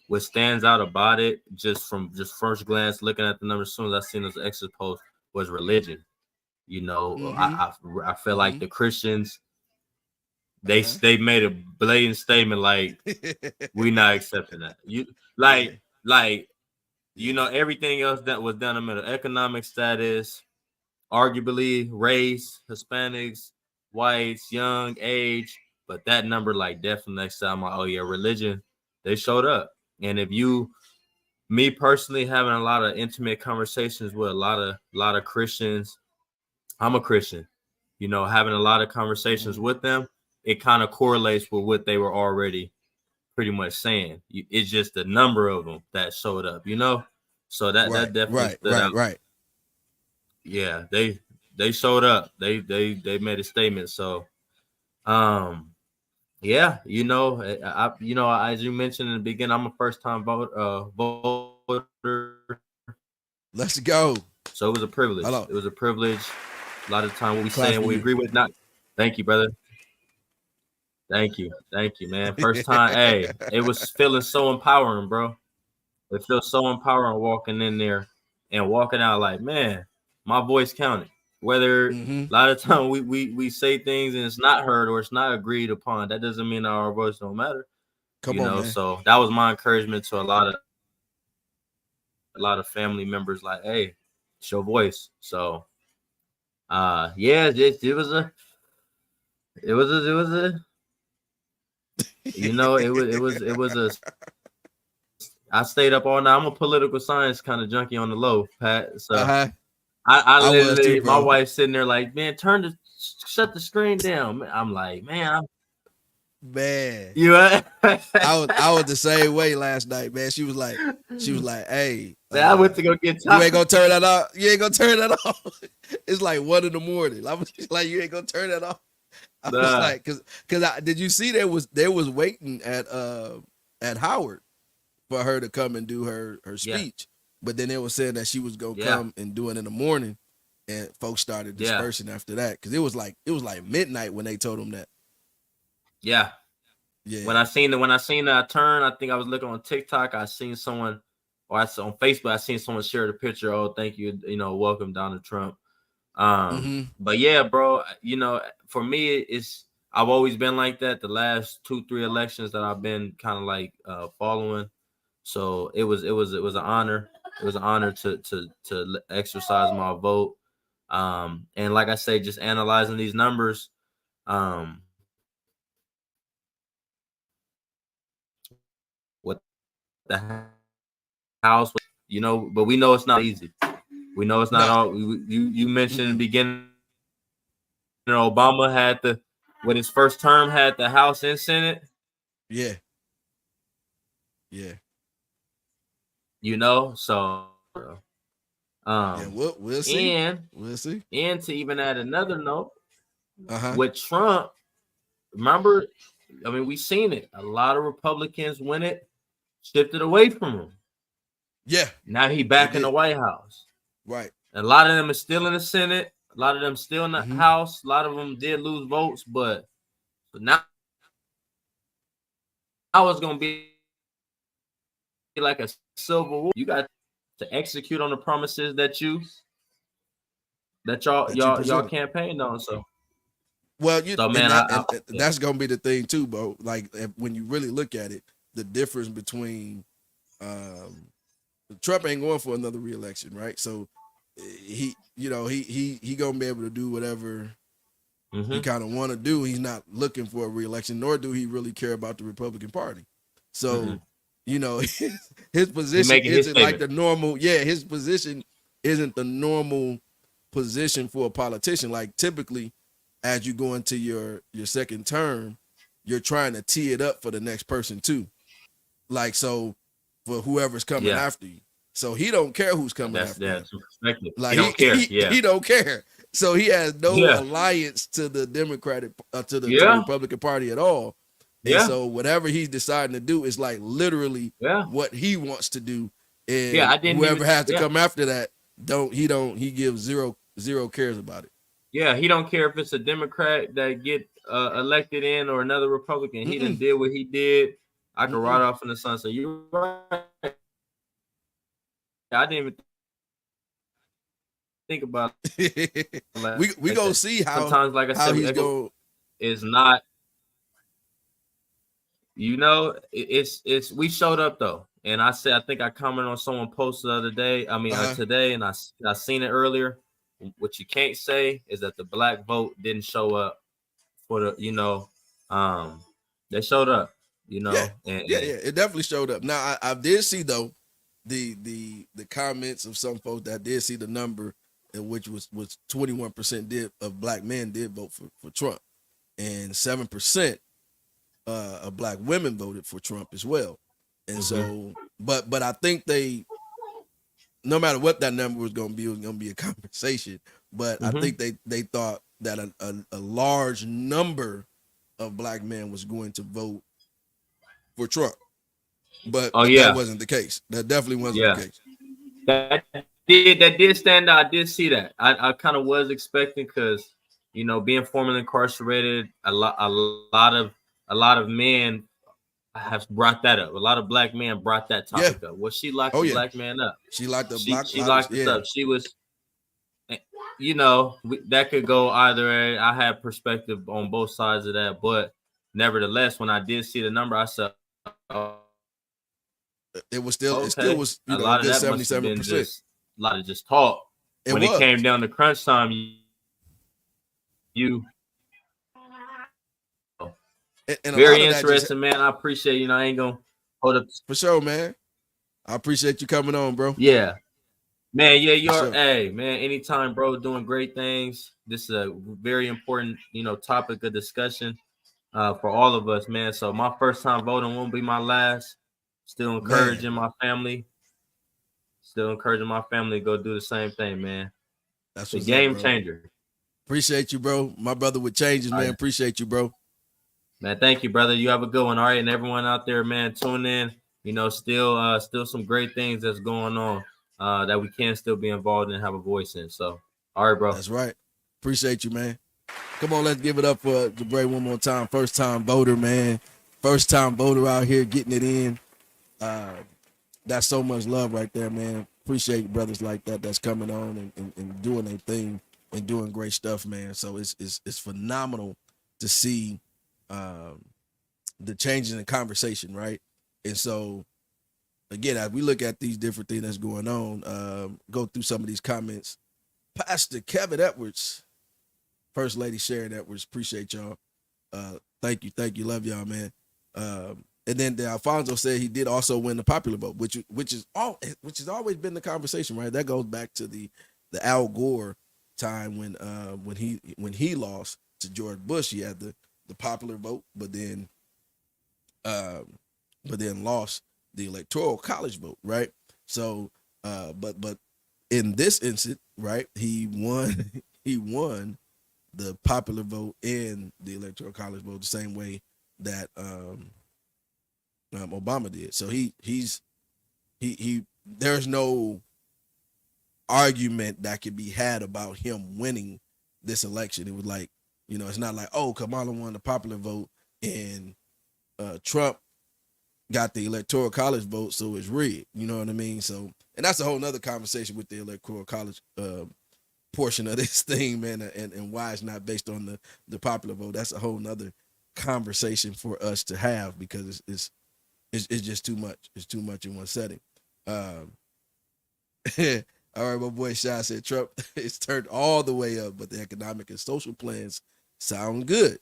what stands out about it, just first glance looking at the numbers, as soon as I seen those exit polls, was religion. You know, I feel like the Christians, they made a blatant statement like, we're not accepting that. You you know, everything else that was done, in the economic status, arguably race, Hispanics, whites, young, age, but that number, like, definitely next time, like, oh yeah, religion, they showed up. And if me personally, having a lot of intimate conversations with a lot of Christians, I'm a Christian, you know, having a lot of conversations with them, it kind of correlates with what they were already pretty much saying. It's just the number of them that showed up, you know. So that definitely stood out. Right. Yeah, they showed up. They made a statement. So, yeah, you know, as you mentioned in the beginning, I'm a first-time voter. Let's go. So it was a privilege. Hello. It was a privilege. A lot of time, what we say and we agree with. Not. Thank you, brother. Thank you, man. First time, hey, it was feeling so empowering, bro. It feels so empowering walking in there and walking out like, man, my voice counted. Whether a lot of time we say things and it's not heard or it's not agreed upon, that doesn't mean our voice don't matter. Come on, man. So that was my encouragement to a lot of family members. Like, hey, it's your voice. So, yeah, it was a. You know, it was a. I stayed up all night. I'm a political science kind of junkie on the low, Pat. So I literally, my wife's sitting there like, man, shut the screen down. I'm like, man, Man, You I was the same way last night, man. She was like, hey, Man, I went to go get you ain't gonna tacos. turn that off. You ain't gonna turn that off. It's like 1 a.m. I was like, you ain't gonna turn that off. I was Nah. like, cause did you see they was waiting at Howard for her to come and do her Yeah. speech, but then they were saying that she was gonna Yeah. come and do it in the morning, and folks started Yeah. dispersing after that because it was like midnight when they told them that. Yeah. Yeah. When I seen that turn, I think I was looking on TikTok. I seen someone, or I saw on Facebook, I seen someone share the picture. Oh, thank you, welcome Donald Trump. But yeah, bro, for me, I've always been like that. The last 2-3 elections that I've been kind of like following. So it was an honor. It was an honor to exercise my vote. And like I say, just analyzing these numbers, what the House, but we know it's not easy. We know it's not all. You mentioned in the beginning, Obama had when his first term had the House and Senate. Yeah. Yeah. So yeah, we'll see. And we'll see. And to even add another note, Uh-huh. with Trump, remember, I mean, we seen it. A lot of Republicans win it, shifted away from him. Yeah. Now he back in the White House. Right. A lot of them are still in the Senate. A lot of them still in the House. A lot of them did lose votes, but now it's going to be like a civil war. You got to execute on the promises that y'all campaigned on. So, well, man, that's going to be the thing too, bro. Like when you really look at it, the difference between Trump ain't going for another reelection, right? So he gonna be able to do whatever he kind of want to do. He's not looking for a reelection, nor do he really care about the Republican Party. So his position isn't like the normal. Yeah, his position isn't the normal position for a politician. Like typically, as you go into your second term, you're trying to tee it up for the next person too. Like so, for whoever's coming after you. So he don't care who's coming after him. Like he don't care. He don't care. So he has no alliance to the Democratic to the Republican Party at all. And so whatever he's deciding to do is like literally what he wants to do. And whoever has to come after that he gives zero cares about it. Yeah, he don't care if it's a Democrat that get elected in or another Republican. He done did what he did. I can ride off in the sunset. You're right. I didn't even think about it. we gonna see how sometimes, like I said, he's going is not. It's we showed up though, and I think I commented on someone posted the other day. I mean today, and I seen it earlier. What you can't say is that the black vote didn't show up for the they showed up. It definitely showed up. Now I did see though the comments of some folks that did see the number, which was 21% of black men did vote for Trump, and 7% of black women voted for Trump as well. And so, but I think no matter what that number was going to be, it was going to be a conversation. But I think they thought that a large number of black men was going to vote for Trump. But that wasn't the case. That definitely wasn't the case. That did stand out. I did see that. I kind of was expecting because being formerly incarcerated, a lot of men have brought that up. A lot of black men brought that topic up. Well, she locked the black man up. She locked the she locked us up. She was, that could go either way. I had perspective on both sides of that, but nevertheless, when I did see the number, I said, it was still it still was a lot of that 77%. A lot of just talk. When it came down to crunch time, you and very interesting, man. I appreciate I ain't gonna hold up for sure, man. I appreciate you coming on, bro. Yeah, man. Yeah, you're hey, man. Anytime, bro. Doing great things. This is a very important, topic of discussion. for all of us, man. So my first time voting won't be my last. Still Man, encouraging my family. Still encouraging my family to go do the same thing, man. that's The what's up, game bro. changer. Appreciate you, bro. My brother with changes, All man. right, Appreciate you, bro. man. Thank you, brother. You have a good one. All right, and everyone out there, man, tune in. Still some great things that's going on that we can still be involved in and have a voice in. So, all right, bro. That's right. Appreciate you, man. Come on, let's give it up for Jabray one more time. First time voter, man. First time voter out here getting it in. That's so much love right there, man. Appreciate brothers like that that's coming on and doing their thing and doing great stuff, man. So it's phenomenal to see the changes in the conversation, right? And so again, as we look at these different things that's going on, go through some of these comments. Pastor Kevin Edwards, First Lady Sharon Edwards, appreciate y'all. Thank you, love y'all, man. And then Alfonso said he did also win the popular vote, which has always been the conversation, right? That goes back to the Al Gore time when he lost to George Bush. He had the popular vote, but then lost the electoral college vote, right? So, but in this instance, right, he won he won the popular vote and the electoral college vote the same way that Obama did. So he there's no argument that could be had about him winning this election. It was like, it's not like, oh, Kamala won the popular vote and Trump got the electoral college vote, so it's rigged. You know what I mean? So, and that's a whole nother conversation with the electoral college portion of this thing, man, and why it's not based on the popular vote. That's a whole nother conversation for us to have because it's just too much. It's too much in one setting. All right, my boy Shy said Trump is turned all the way up, but the economic and social plans sound good.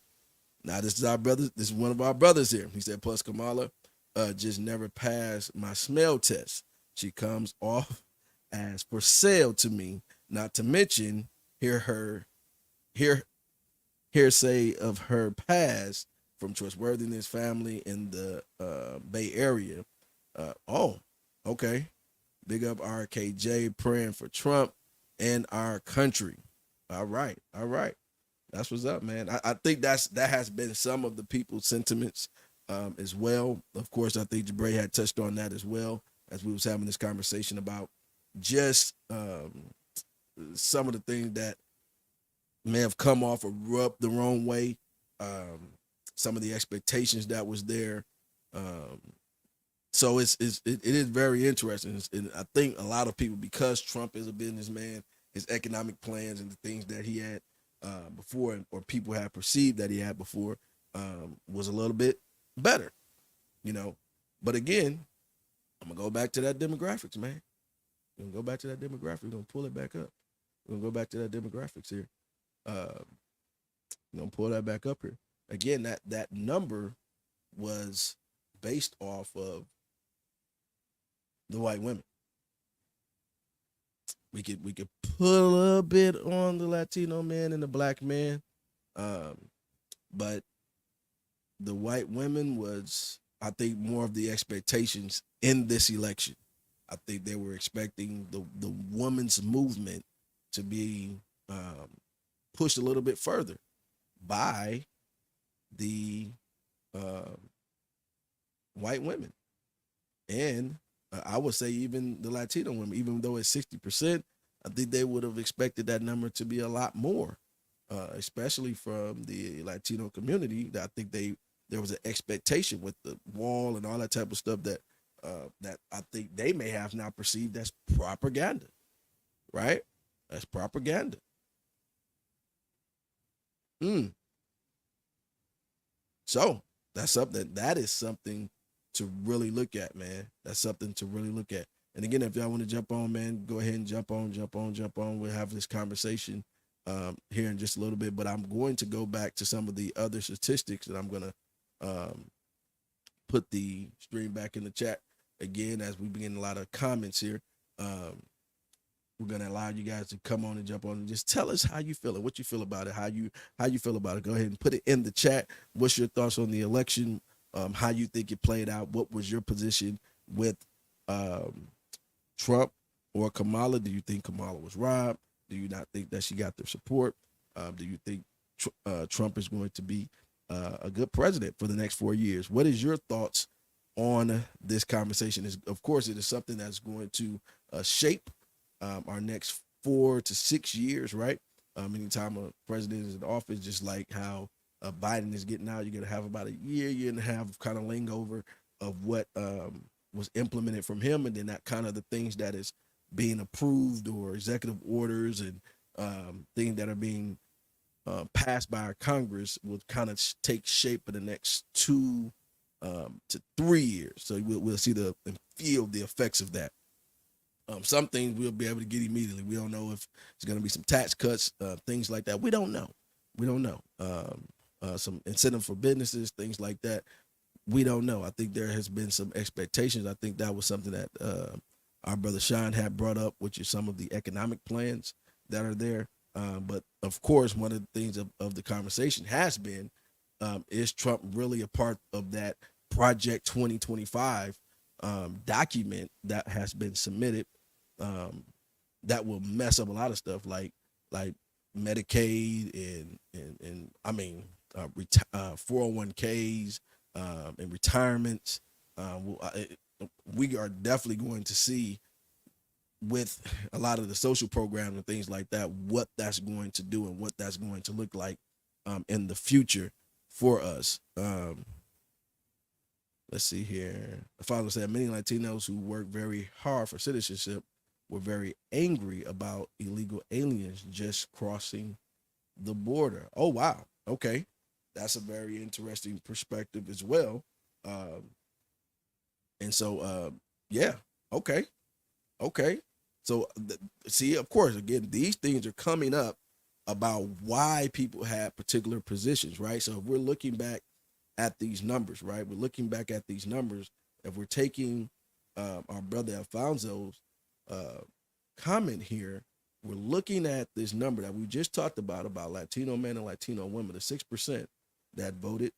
Now this is our brother. This is one of our brothers here. He said, plus Kamala just never passed my smell test. She comes off as for sale to me. Not to mention hearsay of her past from trustworthiness family in the Bay Area. Okay. Big up RKJ praying for Trump and our country. All right. That's what's up, man. I think that has been some of the people's sentiments as well. Of course, I think Jabray had touched on that as well as we was having this conversation about just some of the things that may have come off or rubbed the wrong way. Some of the expectations that was there. So it is very interesting. And I think a lot of people, because Trump is a businessman, his economic plans and the things that he had before, or people have perceived that he had before, was a little bit better, But again, I'm gonna go back to that demographics, man. We're gonna go back to that demographic. We're gonna pull it back up. We're gonna go back to that demographics here. We're gonna pull that back up here. Again, that number was based off of the white women. We could put a little bit on the Latino man and the black man, but the white women was, I think, more of the expectations in this election. I think they were expecting the women's movement to be pushed a little bit further by the white women. And I would say even the Latino women, even though it's 60%, I think they would have expected that number to be a lot more, especially from the Latino community. I think there was an expectation with the wall and all that type of stuff that I think they may have now perceived as propaganda, right? That's propaganda. So that is something to really look at, man. That's something to really look at. And again, if y'all want to jump on, man, go ahead and jump on. We'll have this conversation here in just a little bit. But I'm going to go back to some of the other statistics, and I'm going to put the stream back in the chat again as we begin a lot of comments here. We're gonna allow you guys to come on and jump on and just tell us how you feeling, what you feel about it, how you feel about it. Go ahead and put it in the chat. What's your thoughts on the election? How you think it played out? What was your position with Trump or Kamala? Do you think Kamala was robbed? Do you not think that she got their support? Do you think Trump is going to be a good president for the next 4 years? What is your thoughts on this conversation? Of course, it is something that's going to shape our next 4 to 6 years, right? Anytime a president is in office, just like how Biden is getting out, you're going to have about a year and a half of kind of lingover of what was implemented from him, and then that kind of the things that is being approved or executive orders and things that are being passed by our Congress will kind of take shape in the next 2 to 3 years. So we'll see and feel the effects of that. Some things we'll be able to get immediately. We don't know if it's going to be some tax cuts, things like that. We don't know. Some incentive for businesses, things like that. We don't know. I think there has been some expectations. I think that was something that our brother Sean had brought up, which is some of the economic plans that are there. But of course, one of the things of the conversation has been, is Trump really a part of that Project 2025 document that has been submitted that will mess up a lot of stuff like Medicaid and 401ks and retirements. We are definitely going to see with a lot of the social programs and things like that what that's going to do and what that's going to look like in the future for us. Let's see here. The father said many Latinos who work very hard for citizenship were very angry about illegal aliens just crossing the border. Oh, wow. Okay. That's a very interesting perspective as well. Yeah. Okay. So see, of course, again, these things are coming up about why people have particular positions, right? So if we're looking back at these numbers, right? We're looking back at these numbers. If we're taking our brother Alfonso's comment here, we're looking at this number that we just talked about Latino men and Latino women, the 6% that voted.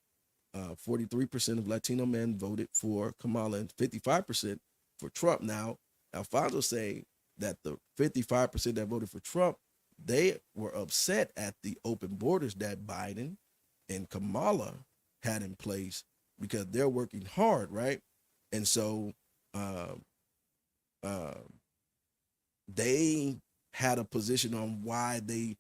43% of Latino men voted for Kamala and 55% for Trump. Now, Alfonso saying that the 55% that voted for Trump, they were upset at the open borders that Biden and Kamala had in place because they're working hard, right? And so they had a position on why they,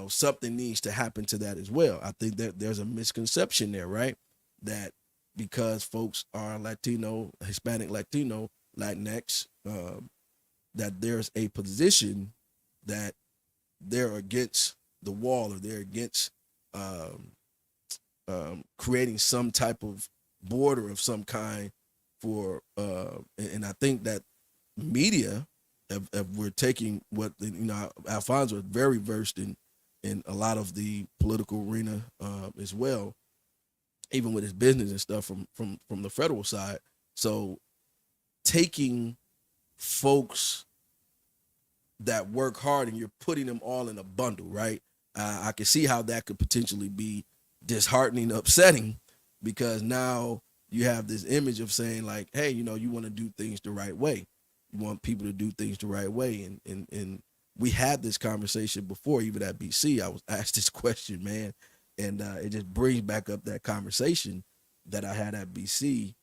something needs to happen to that as well. I think that there's a misconception there, right? That because folks are Latino, Hispanic, Latino, Latinx, that there's a position that they're against the wall or they're against creating some type of border of some kind for, and I think that media, if we're taking what, Alfonso is very versed in a lot of the political arena as well, even with his business and stuff from the federal side. So taking folks that work hard and you're putting them all in a bundle, right? I can see how that could potentially be disheartening, upsetting, because now you have this image of saying like, hey, you want to do things the right way. You want people to do things the right way. And we had this conversation before, even at BC. I was asked this question, man. And it just brings back up that conversation that I had at BC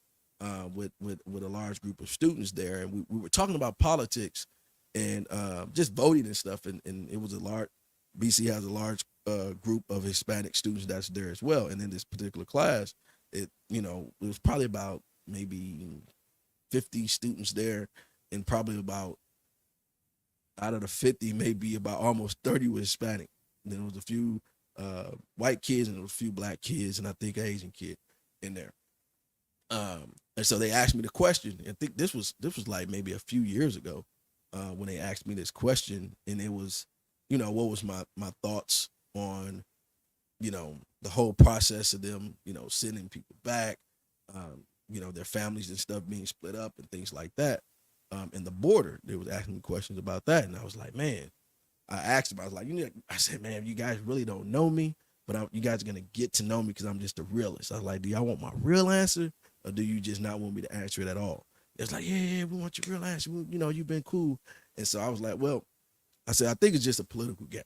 with a large group of students there. And we were talking about politics and just voting and stuff. And it was BC has a large group of Hispanic students that's there as well. And in this particular class, it was probably about maybe 50 students there, and probably about out of the 50, maybe about almost 30 were Hispanic. And then there was a few white kids and a few black kids, and I think an Asian kid in there. And so they asked me the question. I think this was like maybe a few years ago when they asked me this question, and it was, what was my thoughts on, the whole process of them, sending people back, their families and stuff being split up and things like that. in the border. They was asking me questions about that, and I was like, man, I asked him, I was like, I said, man, you guys really don't know me, but you guys are gonna get to know me because I'm just a realist. I was like, do y'all want my real answer, or do you just not want me to answer it at all? It's like, yeah, we want your real answer. You've been cool, and so I was like, well, I said, I think it's just a political game,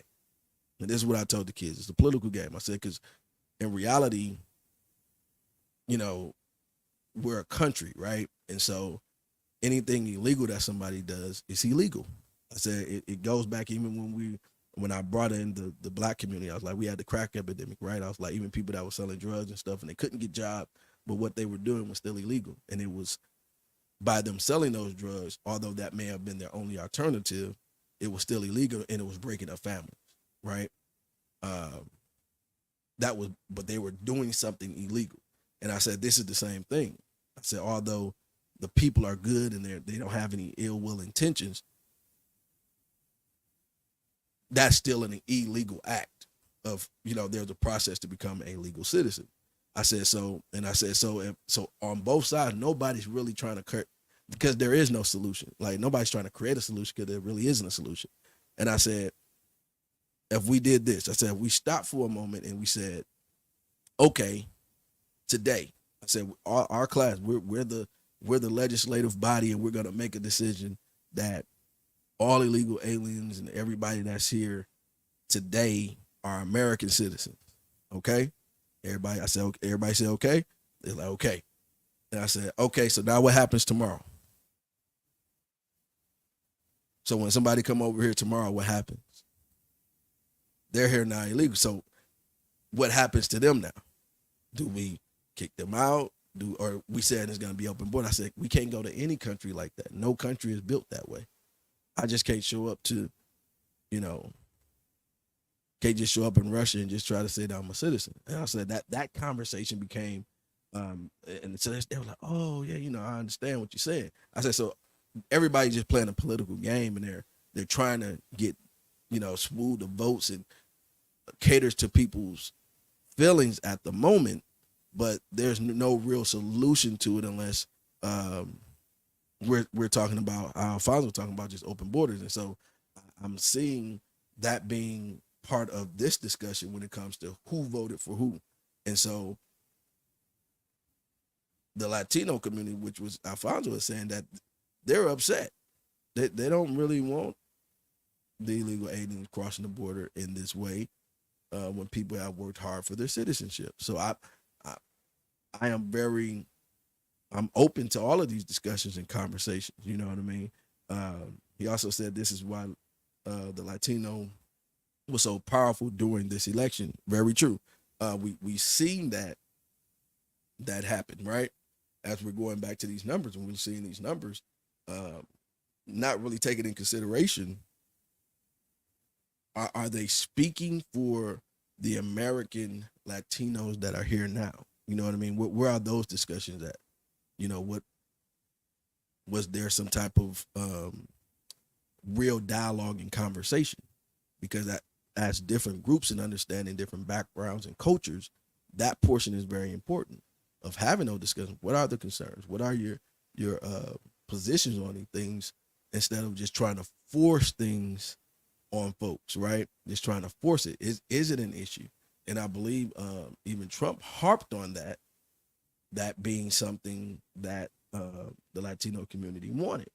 and this is what I told the kids: it's a political game. I said, because in reality, we're a country, right? And so anything illegal that somebody does is illegal. I said it goes back even when I brought in the black community. I was like, we had the crack epidemic, right? I was like, even people that were selling drugs and stuff, and they couldn't get jobs, but what they were doing was still illegal. And it was by them selling those drugs, although that may have been their only alternative, it was still illegal and it was breaking up families, right? But they were doing something illegal. And I said, this is the same thing. I said, although the people are good and they don't have any ill will intentions, that's still an illegal act of, there's a process to become a legal citizen. I said, so on both sides, nobody's really trying to because there is no solution. Like, nobody's trying to create a solution because there really isn't a solution. And I said, if we did this, I said, if we stopped for a moment and we said, okay, today, I said, our class, we're the legislative body, and we're going to make a decision that all illegal aliens and everybody that's here today are American citizens. Okay? Everybody said, okay. They're like, okay. And I said, okay, so now what happens tomorrow? So when somebody come over here tomorrow, what happens? They're here now illegal. So what happens to them now? Do we kick them out? Or we said it's going to be open border? I said, we can't go to any country like that. No country is built that way. I just can't show up to, can't just show up in Russia and just try to say that I'm a citizen. And I said that conversation became, and so they were like, oh yeah, I understand what you're saying. I said, so everybody's just playing a political game, and they're trying to get, smooth the votes and caters to people's feelings at the moment, but there's no real solution to it unless we're talking about, Alfonso was talking about, just open borders. And so I'm seeing that being part of this discussion when it comes to who voted for who. And so the Latino community, which was Alfonso was saying, that they're upset. They don't really want the illegal aliens crossing the border in this way when people have worked hard for their citizenship. So I'm open to all of these discussions and conversations. You know what I mean? He also said this is why the Latino was so powerful during this election. Very true. We seen that happen, right? As we're going back to these numbers, and we're seeing these numbers, not really taken in consideration. Are they speaking for the American Latinos that are here now? You know what I mean? Where are those discussions at? What was there some type of real dialogue and conversation? Because that, as different groups and understanding different backgrounds and cultures, that portion is very important of having those discussions. What are the concerns? What are your positions on these things, instead of just trying to force things on folks, right? Just trying to force it. Is it an issue? And I believe even Trump harped on that being something that the Latino community wanted.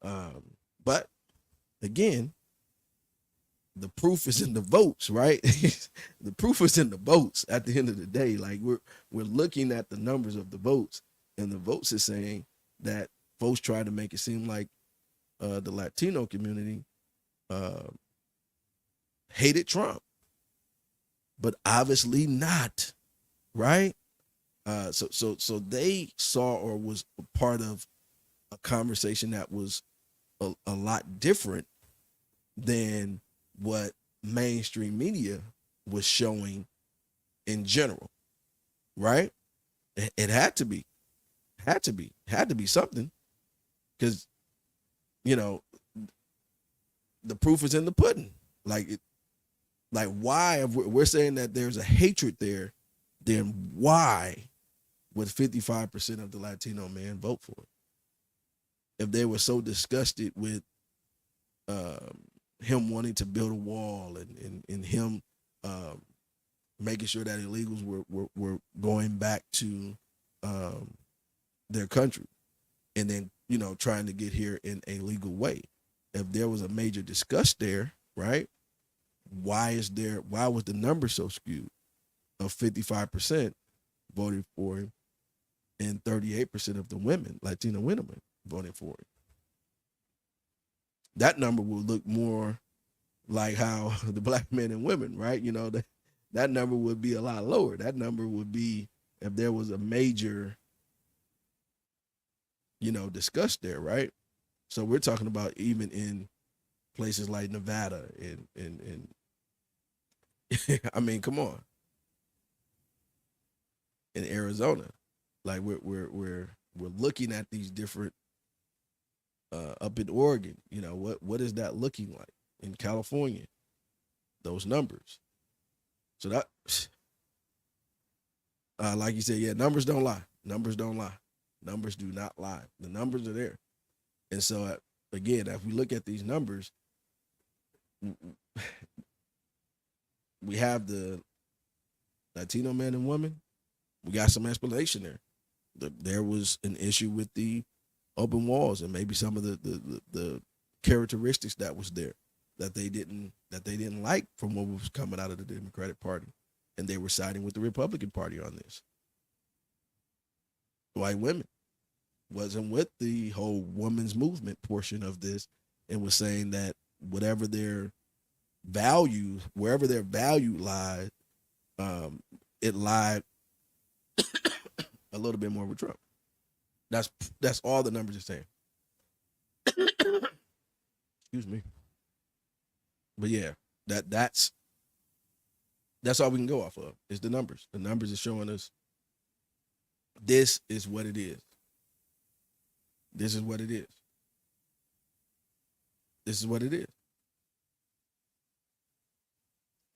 But again, the proof is in the votes, right? The proof is in the votes at the end of the day. Like, we're looking at the numbers of the votes, and the votes is saying that folks try to make it seem like the Latino community hated Trump, but obviously not, right? So they saw or was a part of a conversation that was a lot different than what mainstream media was showing in general, right? It had to be something, because the proof is in the pudding. Like why, if we're saying that there's a hatred there, then why would 55% of the Latino men vote for it? if they were so disgusted with him wanting to build a wall and him um, making sure that illegals were going back to um, their country and then trying to get here in a legal way. If there was a major disgust there, right? Why was the number so skewed of 55% voted for him and 38% of the women, Latino women, voted for him? That number will look more like how the black men and women, right? That number would be a lot lower. That number would be if there was a major, discussed there, right? So we're talking about even in places like Nevada and I mean, come on, in Arizona, like we're looking at these different up in Oregon. What is that looking like in California? Those numbers. So that, like you said, yeah, numbers don't lie. Numbers don't lie. Numbers do not lie. The numbers are there. And so, again, if we look at these numbers, we have the Latino men and women. We got some explanation there. There was an issue with the open walls and maybe some of the characteristics that was there that they didn't like from what was coming out of the Democratic Party, and they were siding with the Republican Party on this. White women wasn't with the whole women's movement portion of this and was saying that wherever their value lied, it lied a little bit more with Trump. That's all the numbers are saying. Excuse me. But yeah, that's all we can go off of is the numbers. The numbers are showing us this is what it is. This is what it is. This is what it is.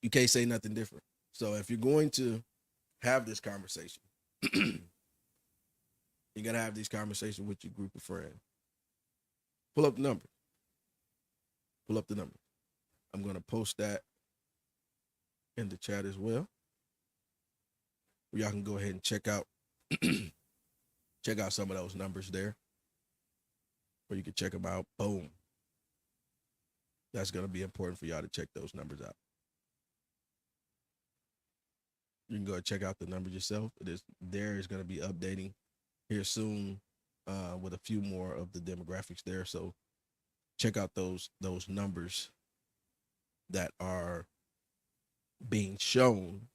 You can't say nothing different. So if you're going to have this conversation, you're going to have these conversations with your group of friends. Pull up the numbers. Pull up the numbers. I'm going to post that in the chat as well. Y'all can go ahead and check out some of those numbers there. Or you can check them out. Boom. That's going to be important for y'all to check those numbers out. You can go and check out the numbers yourself. It is going to be updating here soon with a few more of the demographics there. So check out those numbers that are being shown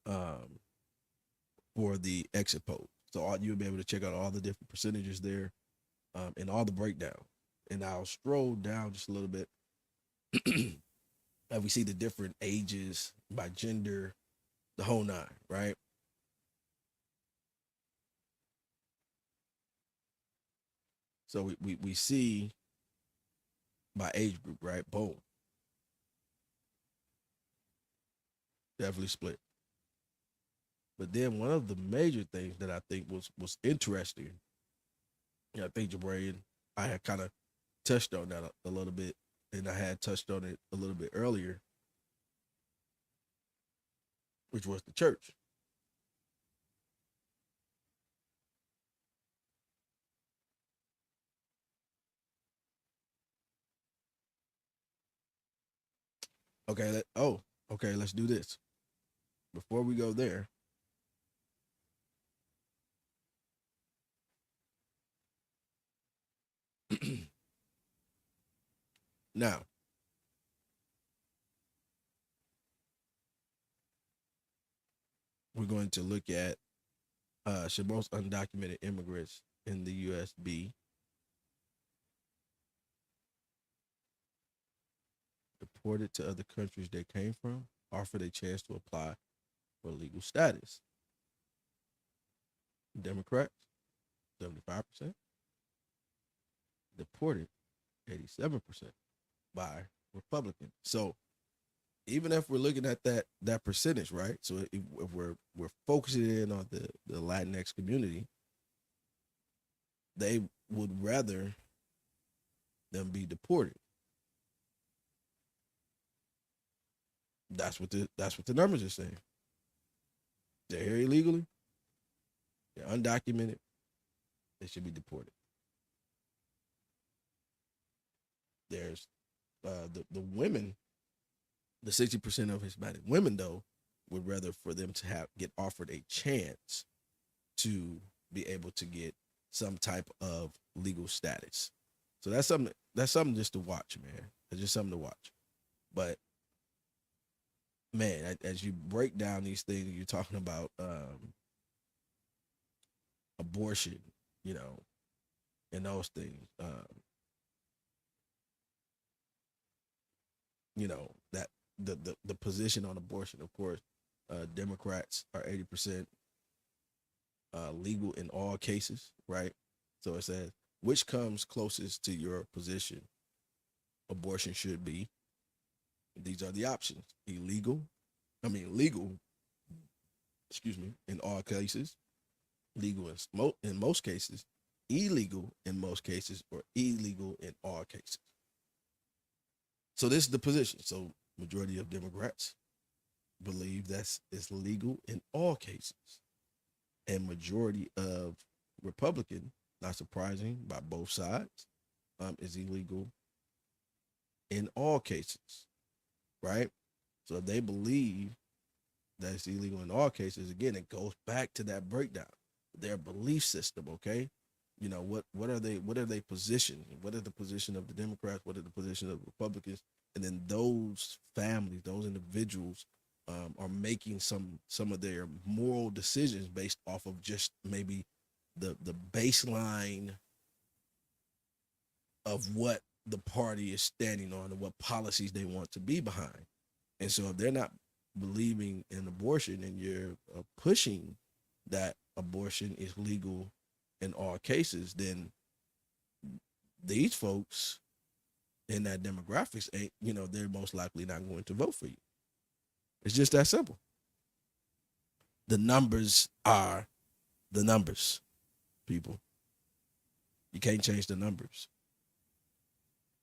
for the exit poll. So you'll be able to check out all the different percentages there and all the breakdown. And I'll scroll down just a little bit. We see the different ages by gender, the whole nine, right? So we see by age group, right? Boom. Definitely split. But then one of the major things that I think was interesting, I think Jabari, I had kind of touched on that a little bit, and I had touched on it a little bit earlier, which was the church. Okay, let's do this. Before we go there, now, we're going to look at should most undocumented immigrants in the U.S. be deported to other countries they came from, offered a chance to apply for legal status? Democrats, 75%. Deported, 87% by Republicans. So even if we're looking at that percentage, right? So if we're focusing in on the Latinx community, they would rather them be deported. That's what the numbers are saying. They're here illegally. They're undocumented. They should be deported. There's the women, the 60% of Hispanic women though would rather for them to get offered a chance to be able to get some type of legal status. So that's something just to watch, man. It's just something to watch. But man, as you break down these things, you're talking about abortion, you know, and those things. You know, that the position on abortion, of course, Democrats are 80% legal in all cases, right? So it says, which comes closest to your position? Abortion should be. These are the options: legal, excuse me, in all cases, legal in most cases, illegal in most cases, or illegal in all cases. So this is the position. So majority of Democrats believe it's legal in all cases, and majority of Republican, not surprising, by both sides, is illegal in all cases, right? So if they believe that it's illegal in all cases, again, it goes back to that breakdown, their belief system. Okay, you know what are they positioned? What is the position of the Democrats? What is the position of the Republicans? And then those families, those individuals, are making some of their moral decisions based off of just maybe the baseline of what the party is standing on and what policies they want to be behind. And so if they're not believing in abortion and you're pushing that abortion is legal in all cases, then these folks in that demographics ain't, they're most likely not going to vote for you. It's just that simple. The numbers are the numbers, people. You can't change the numbers.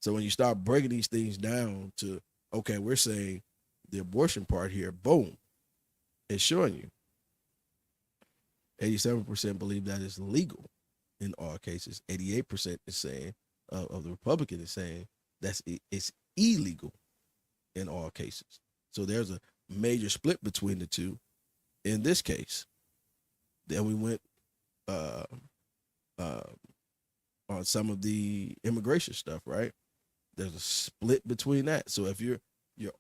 So when you start breaking these things down to, okay, we're saying the abortion part here, boom, it's showing you 87% believe that is legal in all cases. 88% is saying, of the Republican is saying it's illegal in all cases. So there's a major split between the two in this case. Then we went on some of the immigration stuff, right? There's a split between that. So if you're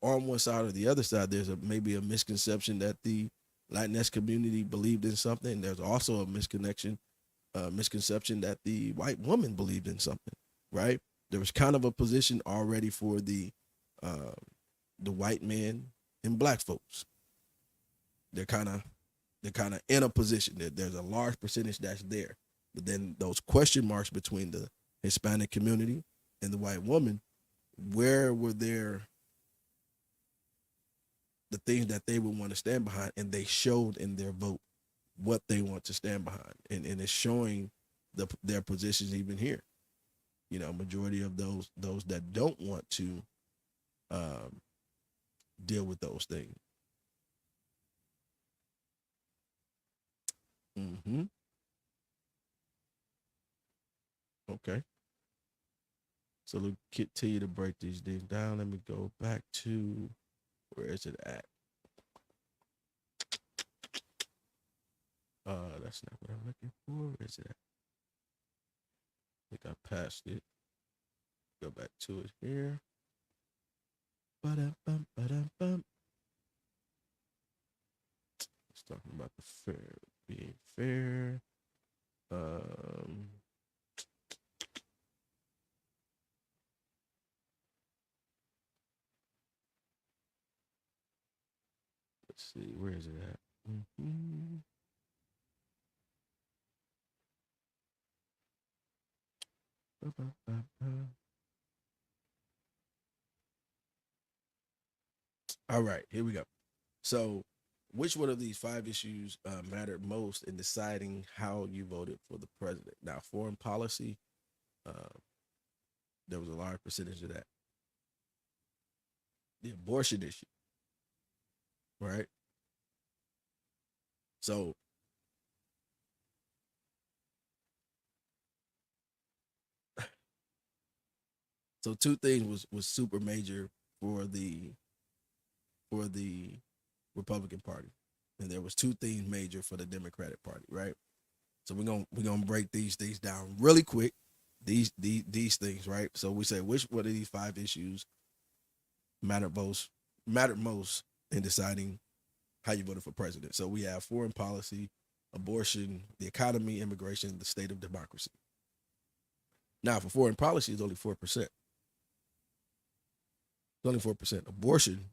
on one side or the other side, there's maybe a misconception that the Latinx community believed in something. There's also a misconception that the white woman believed in something, right? There was kind of a position already for the white men and black folks. They're kind of in a position that there's a large percentage that's there, but then those question marks between the Hispanic community and the white woman, where were the things that they would want to stand behind, and they showed in their vote what they want to stand behind, and it's showing their positions even here. Majority of those that don't want to deal with those things. Okay. So let's continue to break these things down. Let me go back to, where is it at? That's not what I'm looking for. Where is it at? I think I passed it. Go back to it here. Ba-dum-bum, ba-dum-bum. It's talking about the being fair. Let's see, where is it at? All right, here we go. So which one of these five issues mattered most in deciding how you voted for the president? Now, foreign policy, uh, there was a large percentage of that. The abortion issue, right? So, so two things was super major for the Republican Party, and there was two things major for the Democratic Party, right? So we're gonna break these things down really quick. These things, right? So we say which one of these five issues mattered most in deciding how you voted for president. So we have foreign policy, abortion, the economy, immigration, the state of democracy. Now, for foreign policy, it's only 4%. It's only 4%. Abortion,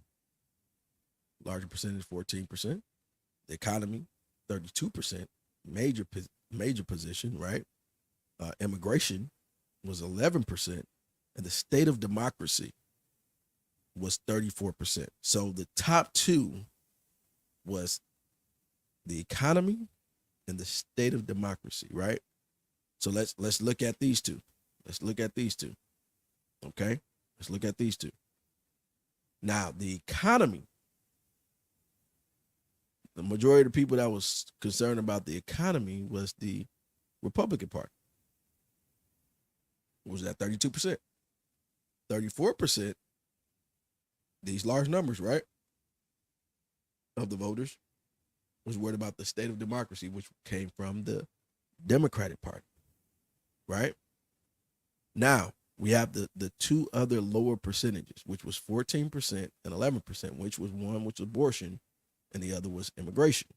larger percentage, 14%. The economy, 32%. Major position, right? Immigration was 11%, and the state of democracy was 34%. So the top two was the economy and the state of democracy, right? So let's look at these two. Let's look at these two. Okay? Let's look at these two. Now, the economy, the majority of the people that was concerned about the economy was the Republican Party. What was that? 32%. 34%, these large numbers, right? Of the voters was worried about the state of democracy, which came from the Democratic Party, right? Now, we have the two other lower percentages, which was 14% and 11%, which was one which was abortion and the other was immigration.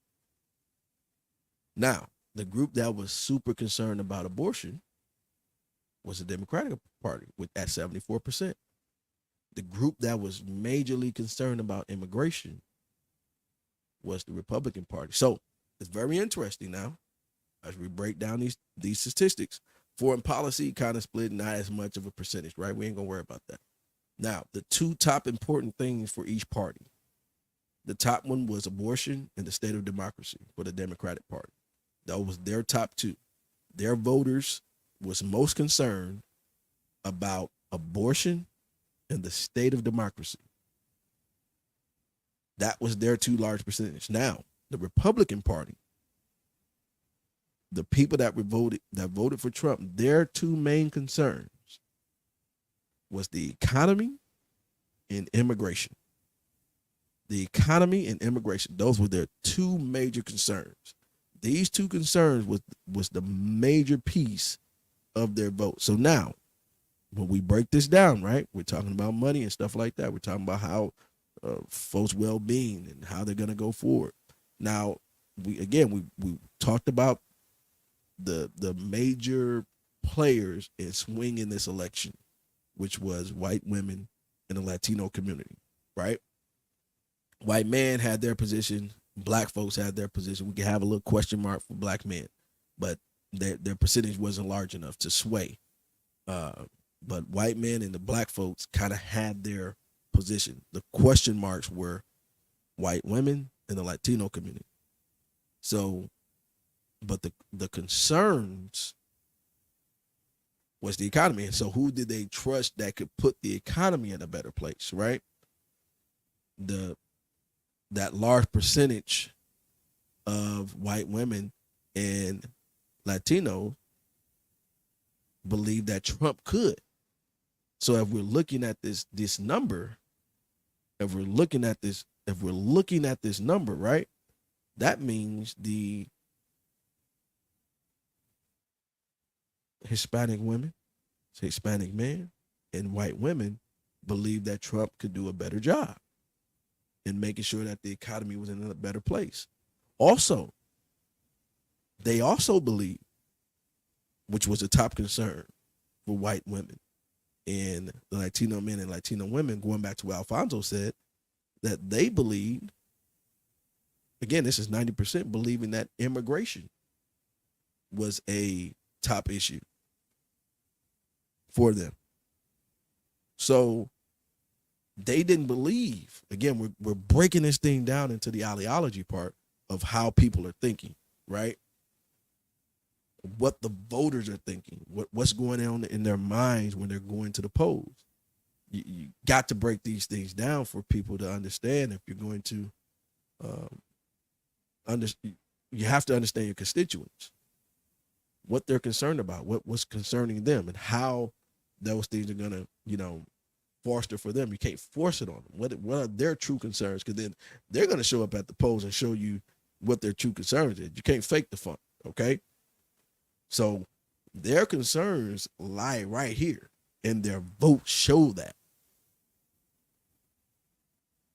Now, the group that was super concerned about abortion was the Democratic Party at 74%. The group that was majorly concerned about immigration was the Republican Party. So it's very interesting now as we break down these statistics. Foreign policy kind of split, not as much of a percentage, right? We ain't gonna worry about that. Now, the two top important things for each party. The top one was abortion and the state of democracy for the Democratic Party. That was their top two. Their voters was most concerned about abortion and the state of democracy. That was their two large percentage. Now, the Republican Party, the people that voted for Trump, their two main concerns was the economy and immigration. The economy and immigration, those were their two major concerns. These two concerns was the major piece of their vote. So now, when we break this down, right, we're talking about money and stuff like that. We're talking about how folks' well-being and how they're going to go forward. Now, we talked about the major players in swinging this election, which was white women and the Latino community, right? White men had their position, black folks had their position. We could have a little question mark for black men, but their percentage wasn't large enough to sway. But white men and the black folks kind of had their position. The question marks were white women and the Latino community. So, but the concerns was the economy. And so who did they trust that could put the economy in a better place, right? That large percentage of white women and Latino believe that Trump could. So if we're looking at this number, if we're looking at this number, right, that means the Hispanic women, Hispanic men, and white women believe that Trump could do a better job in making sure that the economy was in a better place. Also, they also believe, which was a top concern for white women and the Latino men and Latino women, going back to what Alfonso said, that they believed, again, this is 90% believing that immigration was a top issue for them. So They didn't believe. Again, we're breaking this thing down into the ideology part of how people are thinking, right? What the voters are thinking, what's going on in their minds when they're going to the polls. You got to break these things down for people to understand. If you're going to under, you have to understand your constituents, what they're concerned about, what's concerning them, and how those things are gonna, foster for them. You can't force it on them. What are their true concerns? Because then they're gonna show up at the polls and show you what their true concerns is. You can't fake the fun, okay? So their concerns lie right here, and their votes show that.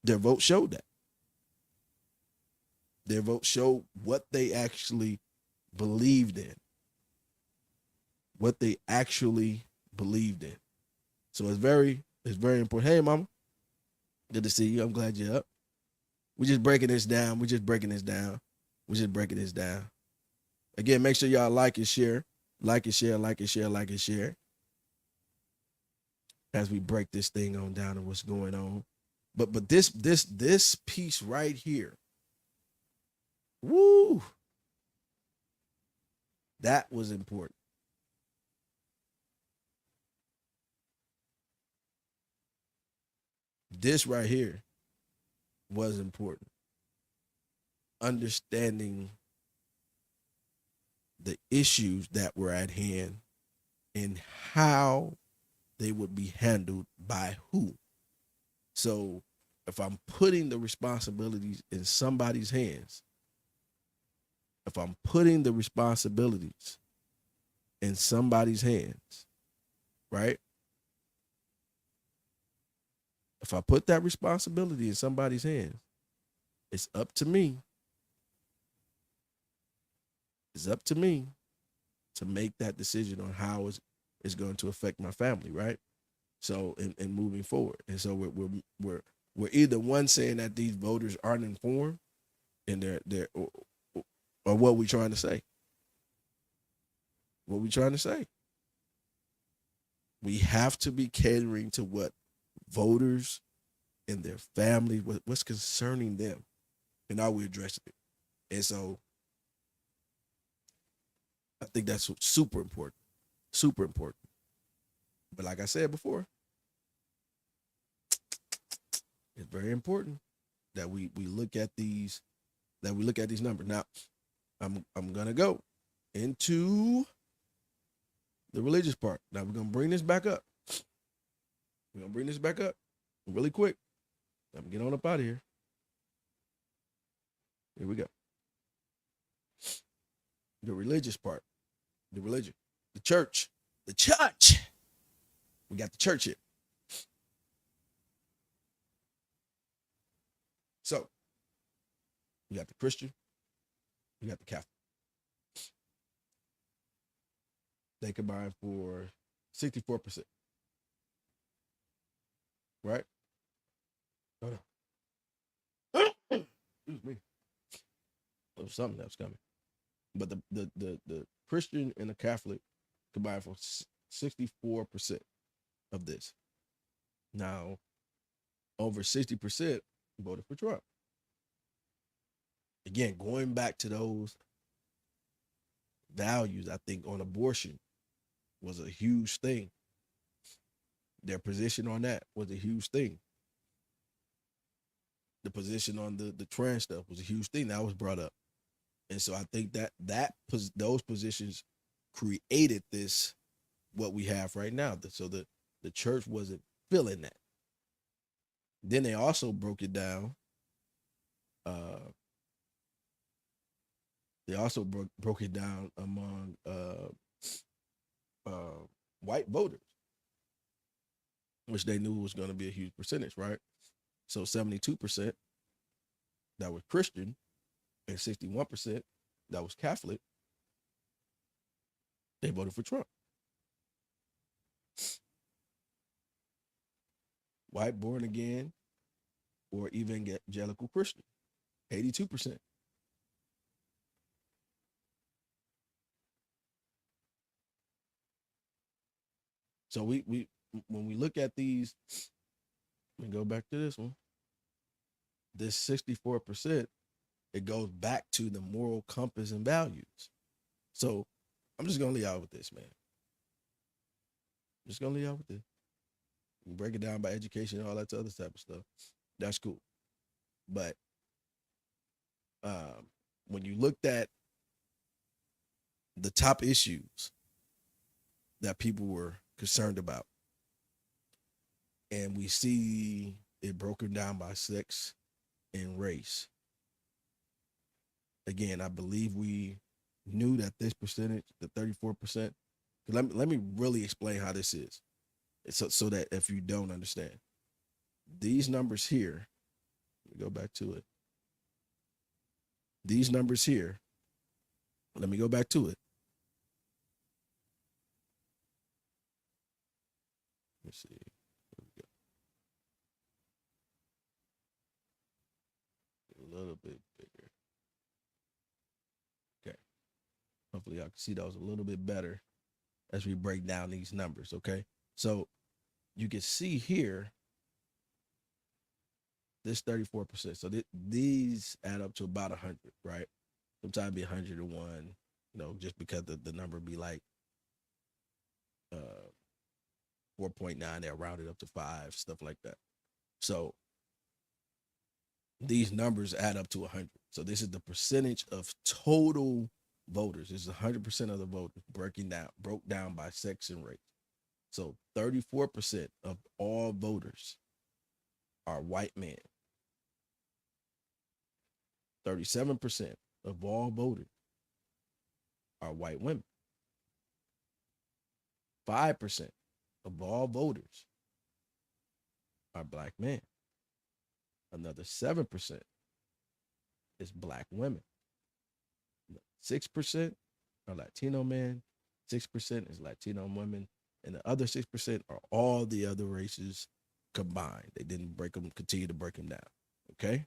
Their votes show that. Their votes show what they actually believed in. What they actually believed in. So it's very important. Hey, mama. Good to see you. I'm glad you're up. We're just breaking this down. Again, make sure y'all like and share. Like and share. As we break this thing on down and what's going on. But this piece right here. Woo! That was important. This right here was important. Understanding the issues that were at hand and how they would be handled by who. So if I'm putting the responsibilities in somebody's hands, right? If I put that responsibility in somebody's hands, it's up to me. It's up to me to make that decision on how it's going to affect my family, right? So in moving forward, and so we're either one saying that these voters aren't informed, and they're or what we trying to say. What we trying to say? We have to be catering to what voters and their families, what's concerning them, and are we addressing it? And so I think that's super important. Super important. But like I said before, it's very important that we look at these numbers. Now, I'm gonna go into the religious part. Now we're gonna bring this back up. Really quick. I'm get on up out of here. Here we go. The religious part. The religion. The church. We got the church here. So, you got the Christian, you got the Catholic. They combine for 64%. Right? Excuse me. There was something that was coming. But the Christian and the Catholic combine for 64% of this. Now, over 60% voted for Trump. Again, going back to those values, I think on abortion was a huge thing. Their position on that was a huge thing. The position on the trans stuff was a huge thing that was brought up. And so I think that those positions created this, what we have right now. So the church wasn't feeling that. Then they also broke it down. They also broke it down among white voters, which they knew was going to be a huge percentage, right? So 72% that was Christian and 61% that was Catholic, they voted for Trump. White born again or evangelical Christian, 82%. So we when we look at these Let me go back to this one. This 64%, it goes back to the moral compass and values. So I'm just gonna leave out with this, man. Just gonna leave out with this. You break it down by education and all that other type of stuff. That's cool. But when you looked at the top issues that people were concerned about, and we see it broken down by sex and race. Again, I believe we knew that this percentage, the 34%, let me really explain how this is. So that if you don't understand, these numbers here, let me go back to it. These numbers here, let me go back to it. Let's see. Here we go. A little bit bigger. Okay. Hopefully, I can see those a little bit better as we break down these numbers. Okay. So you can see here this 34%. So these add up to about 100, right? Sometimes be 101, just because the number be like 4.9, they'll round it up to 5, stuff like that. So these numbers add up to 100. So this is the percentage of total voters. This is 100% of the voters broke down by sex and race. So 34% of all voters are white men. 37% of all voters are white women. 5% of all voters are black men. Another 7% is black women. 6% are Latino men. 6% is Latino women. And the other 6% are all the other races combined. They didn't continue to break them down. Okay?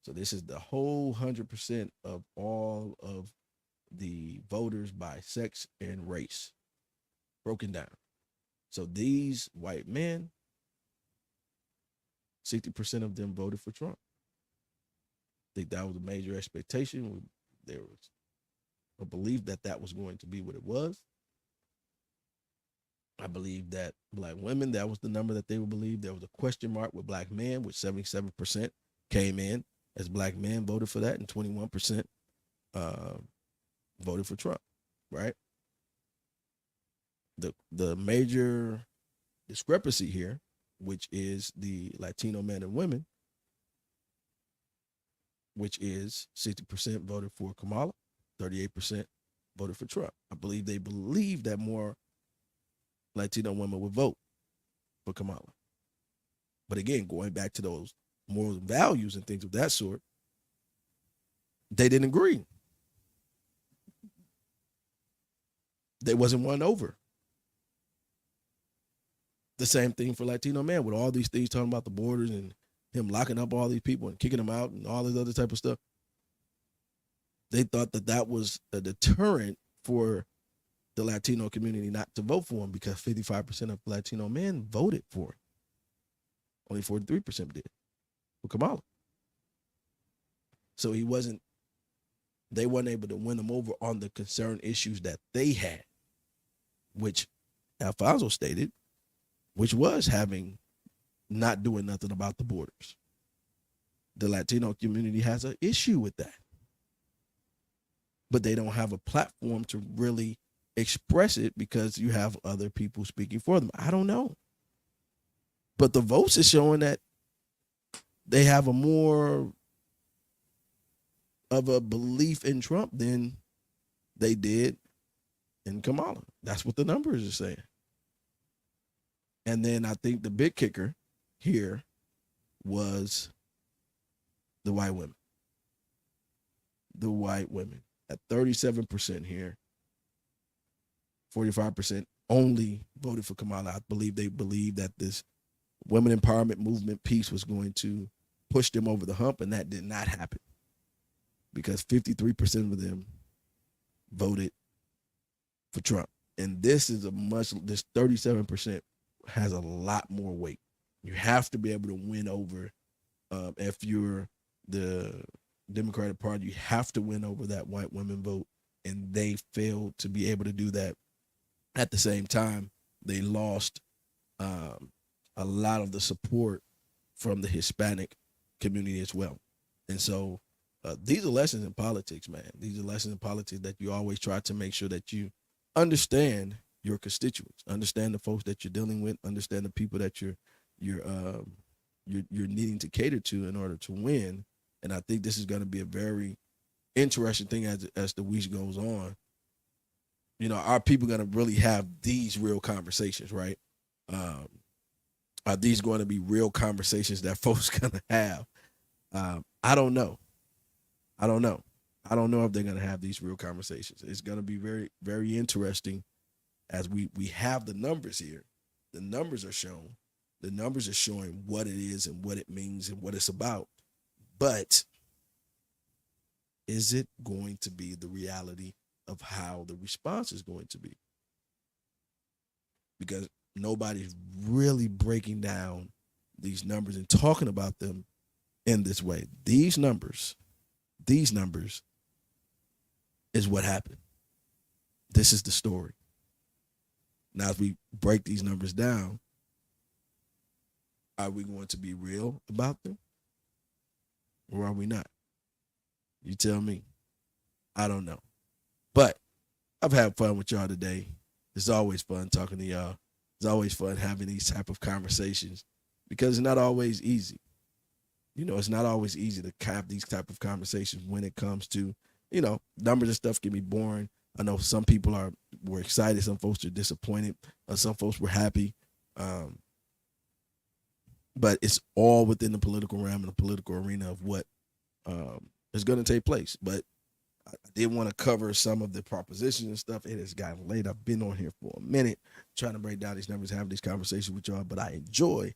So this is the whole 100% of all of the voters by sex and race broken down. So these white men, 60% of them voted for Trump. I think that was a major expectation. There was a belief that that was going to be what it was. I believe that black women, that was the number that they would believe. There was a question mark with black men, which 77% came in as black men voted for that, and 21% voted for Trump, right? The major discrepancy here, which is the Latino men and women, which is 60% voted for Kamala, 38% voted for Trump. I believe they believe that more Latino women would vote for Kamala. But again, going back to those moral values and things of that sort, they didn't agree. They wasn't won over. The same thing for Latino men, with all these things talking about the borders and him locking up all these people and kicking them out and all this other type of stuff. They thought that that was a deterrent for the Latino community not to vote for him, because 55% of Latino men voted for him. Only 43% did for Kamala. So they wasn't able to win him over on the concern issues that they had, which Alfonso stated, which was not doing nothing about the borders. The Latino community has an issue with that, but they don't have a platform to really express it because you have other people speaking for them. I don't know. But the votes is showing that they have a more of a belief in Trump than they did in Kamala. That's what the numbers are saying. And then I think the big kicker here was the white women. The white women at 37% here, 45% only voted for Kamala. I believe they believed that this women empowerment movement piece was going to push them over the hump, and that did not happen because 53% of them voted for Trump. And this 37% has a lot more weight. You have to be able to win over. If you're the Democratic Party, you have to win over that white women vote, and they failed to be able to do that. At the same time, they lost um, a lot of the support from the Hispanic community as well. And so these are lessons in politics, man. These are lessons in politics that you always try to make sure that you understand your constituents, understand the folks that you're dealing with, understand the people that you're you're needing to cater to in order to win. And I think this is going to be a very interesting thing as the week goes on. You know, are people going to really have these real conversations, right? Um, are these going to be real conversations that folks going to have? I don't know. I don't know. I don't know if they're going to have these real conversations. It's going to be very, very interesting as we have the numbers here. The numbers are shown. The numbers are showing what it is and what it means and what it's about. But is it going to be the reality of how the response is going to be? Because nobody's really breaking down these numbers and talking about them in this way. These numbers is what happened. This is the story. Now, as we break these numbers down, are we going to be real about them? Or are we not? You tell me. I don't know. But I've had fun with y'all today. It's always fun talking to y'all. It's always fun having these type of conversations because it's not always easy. You know, it's not always easy to have these type of conversations when it comes to, you know, numbers and stuff can be boring. I know some people were excited, some folks are disappointed, some folks were happy. But it's all within the political realm and the political arena of what is going to take place. But I did want to cover some of the propositions and stuff. It has gotten late. I've been on here for a minute trying to break down these numbers, having these conversations with y'all, but I enjoy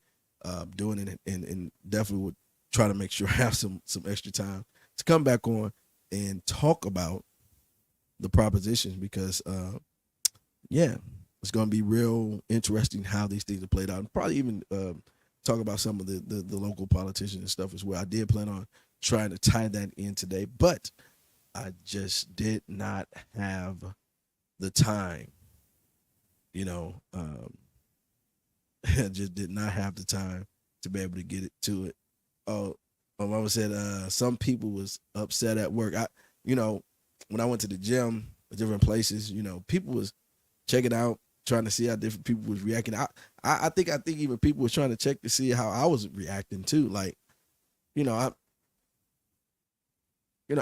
doing it and definitely would try to make sure I have some extra time to come back on and talk about the propositions because, yeah, it's going to be real interesting how these things are played out and probably even talk about some of the local politicians and stuff as well. I did plan on trying to tie that in today, but I just did not have the time, you know, I just did not have the time to be able to get it to it. Oh, my mama said some people was upset at work. You know, when I went to the gym, different places, you know, people was checking out, trying to see how different people was reacting. I think even people was trying to check to see how I was reacting too. Like, you know,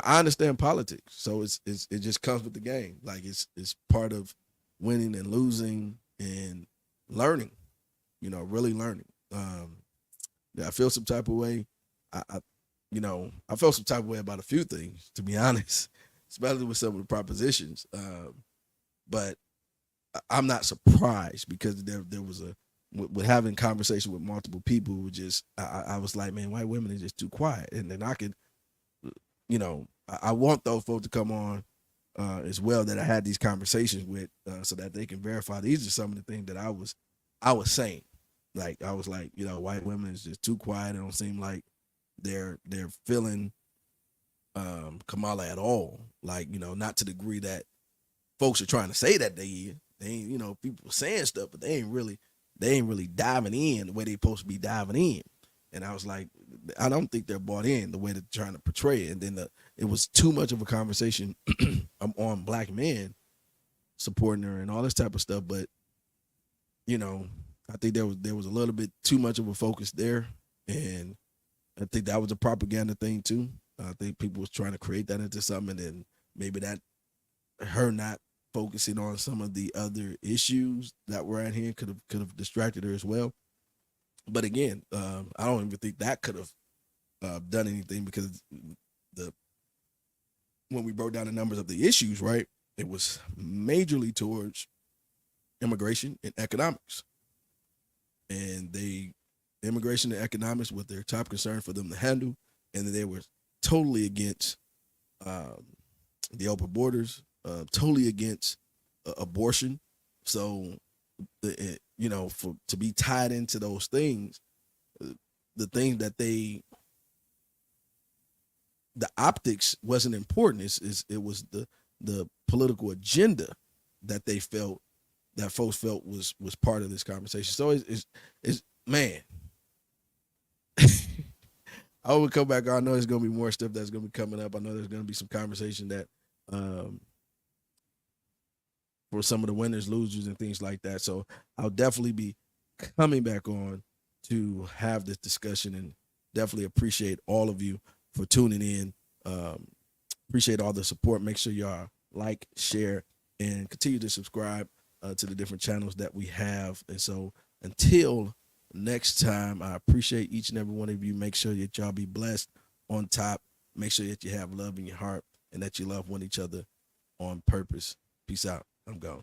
I understand politics, so it just comes with the game. Like it's part of winning and losing and learning. You know, really learning. I feel some type of way. I felt some type of way about a few things, to be honest, especially with some of the propositions. But I'm not surprised because there was with having conversation with multiple people who just I was like, man, white women are just too quiet, and then I could, you know, I want those folks to come on as well that I had these conversations with, so that they can verify these are some of the things that I was saying. Like I was like, you know, white women is just too quiet. It don't seem like they're feeling Kamala at all. Like, you know, not to the degree that folks are trying to say that they ain't, you know, people saying stuff, but they ain't really diving in the way they supposed to be diving in. And I was like, I don't think they're bought in the way they're trying to portray it. And then it was too much of a conversation on black men supporting her and all this type of stuff. But, you know, I think there was a little bit too much of a focus there. And I think that was a propaganda thing too. I think people was trying to create that into something, and then maybe that her not focusing on some of the other issues that were at hand could have distracted her as well. But again, I don't even think that could have done anything because when we broke down the numbers of the issues, right, it was majorly towards immigration and economics, and immigration and economics was their top concern for them to handle, and then they were totally against the open borders, totally against abortion. So, to be tied into those things, the thing that the optics wasn't important. It was the political agenda that they felt, that folks felt was part of this conversation. So it's man. I will come back. I know there's gonna be more stuff that's gonna be coming up. I know there's gonna be some conversation that for some of the winners, losers, and things like that. So I'll definitely be coming back on to have this discussion, and definitely appreciate all of you for tuning in. Appreciate all the support. Make sure y'all like, share, and continue to subscribe to the different channels that we have. And so until next time, I appreciate each and every one of you. Make sure that y'all be blessed on top. Make sure that you have love in your heart and that you love one each other on purpose. Peace out. I'm gone.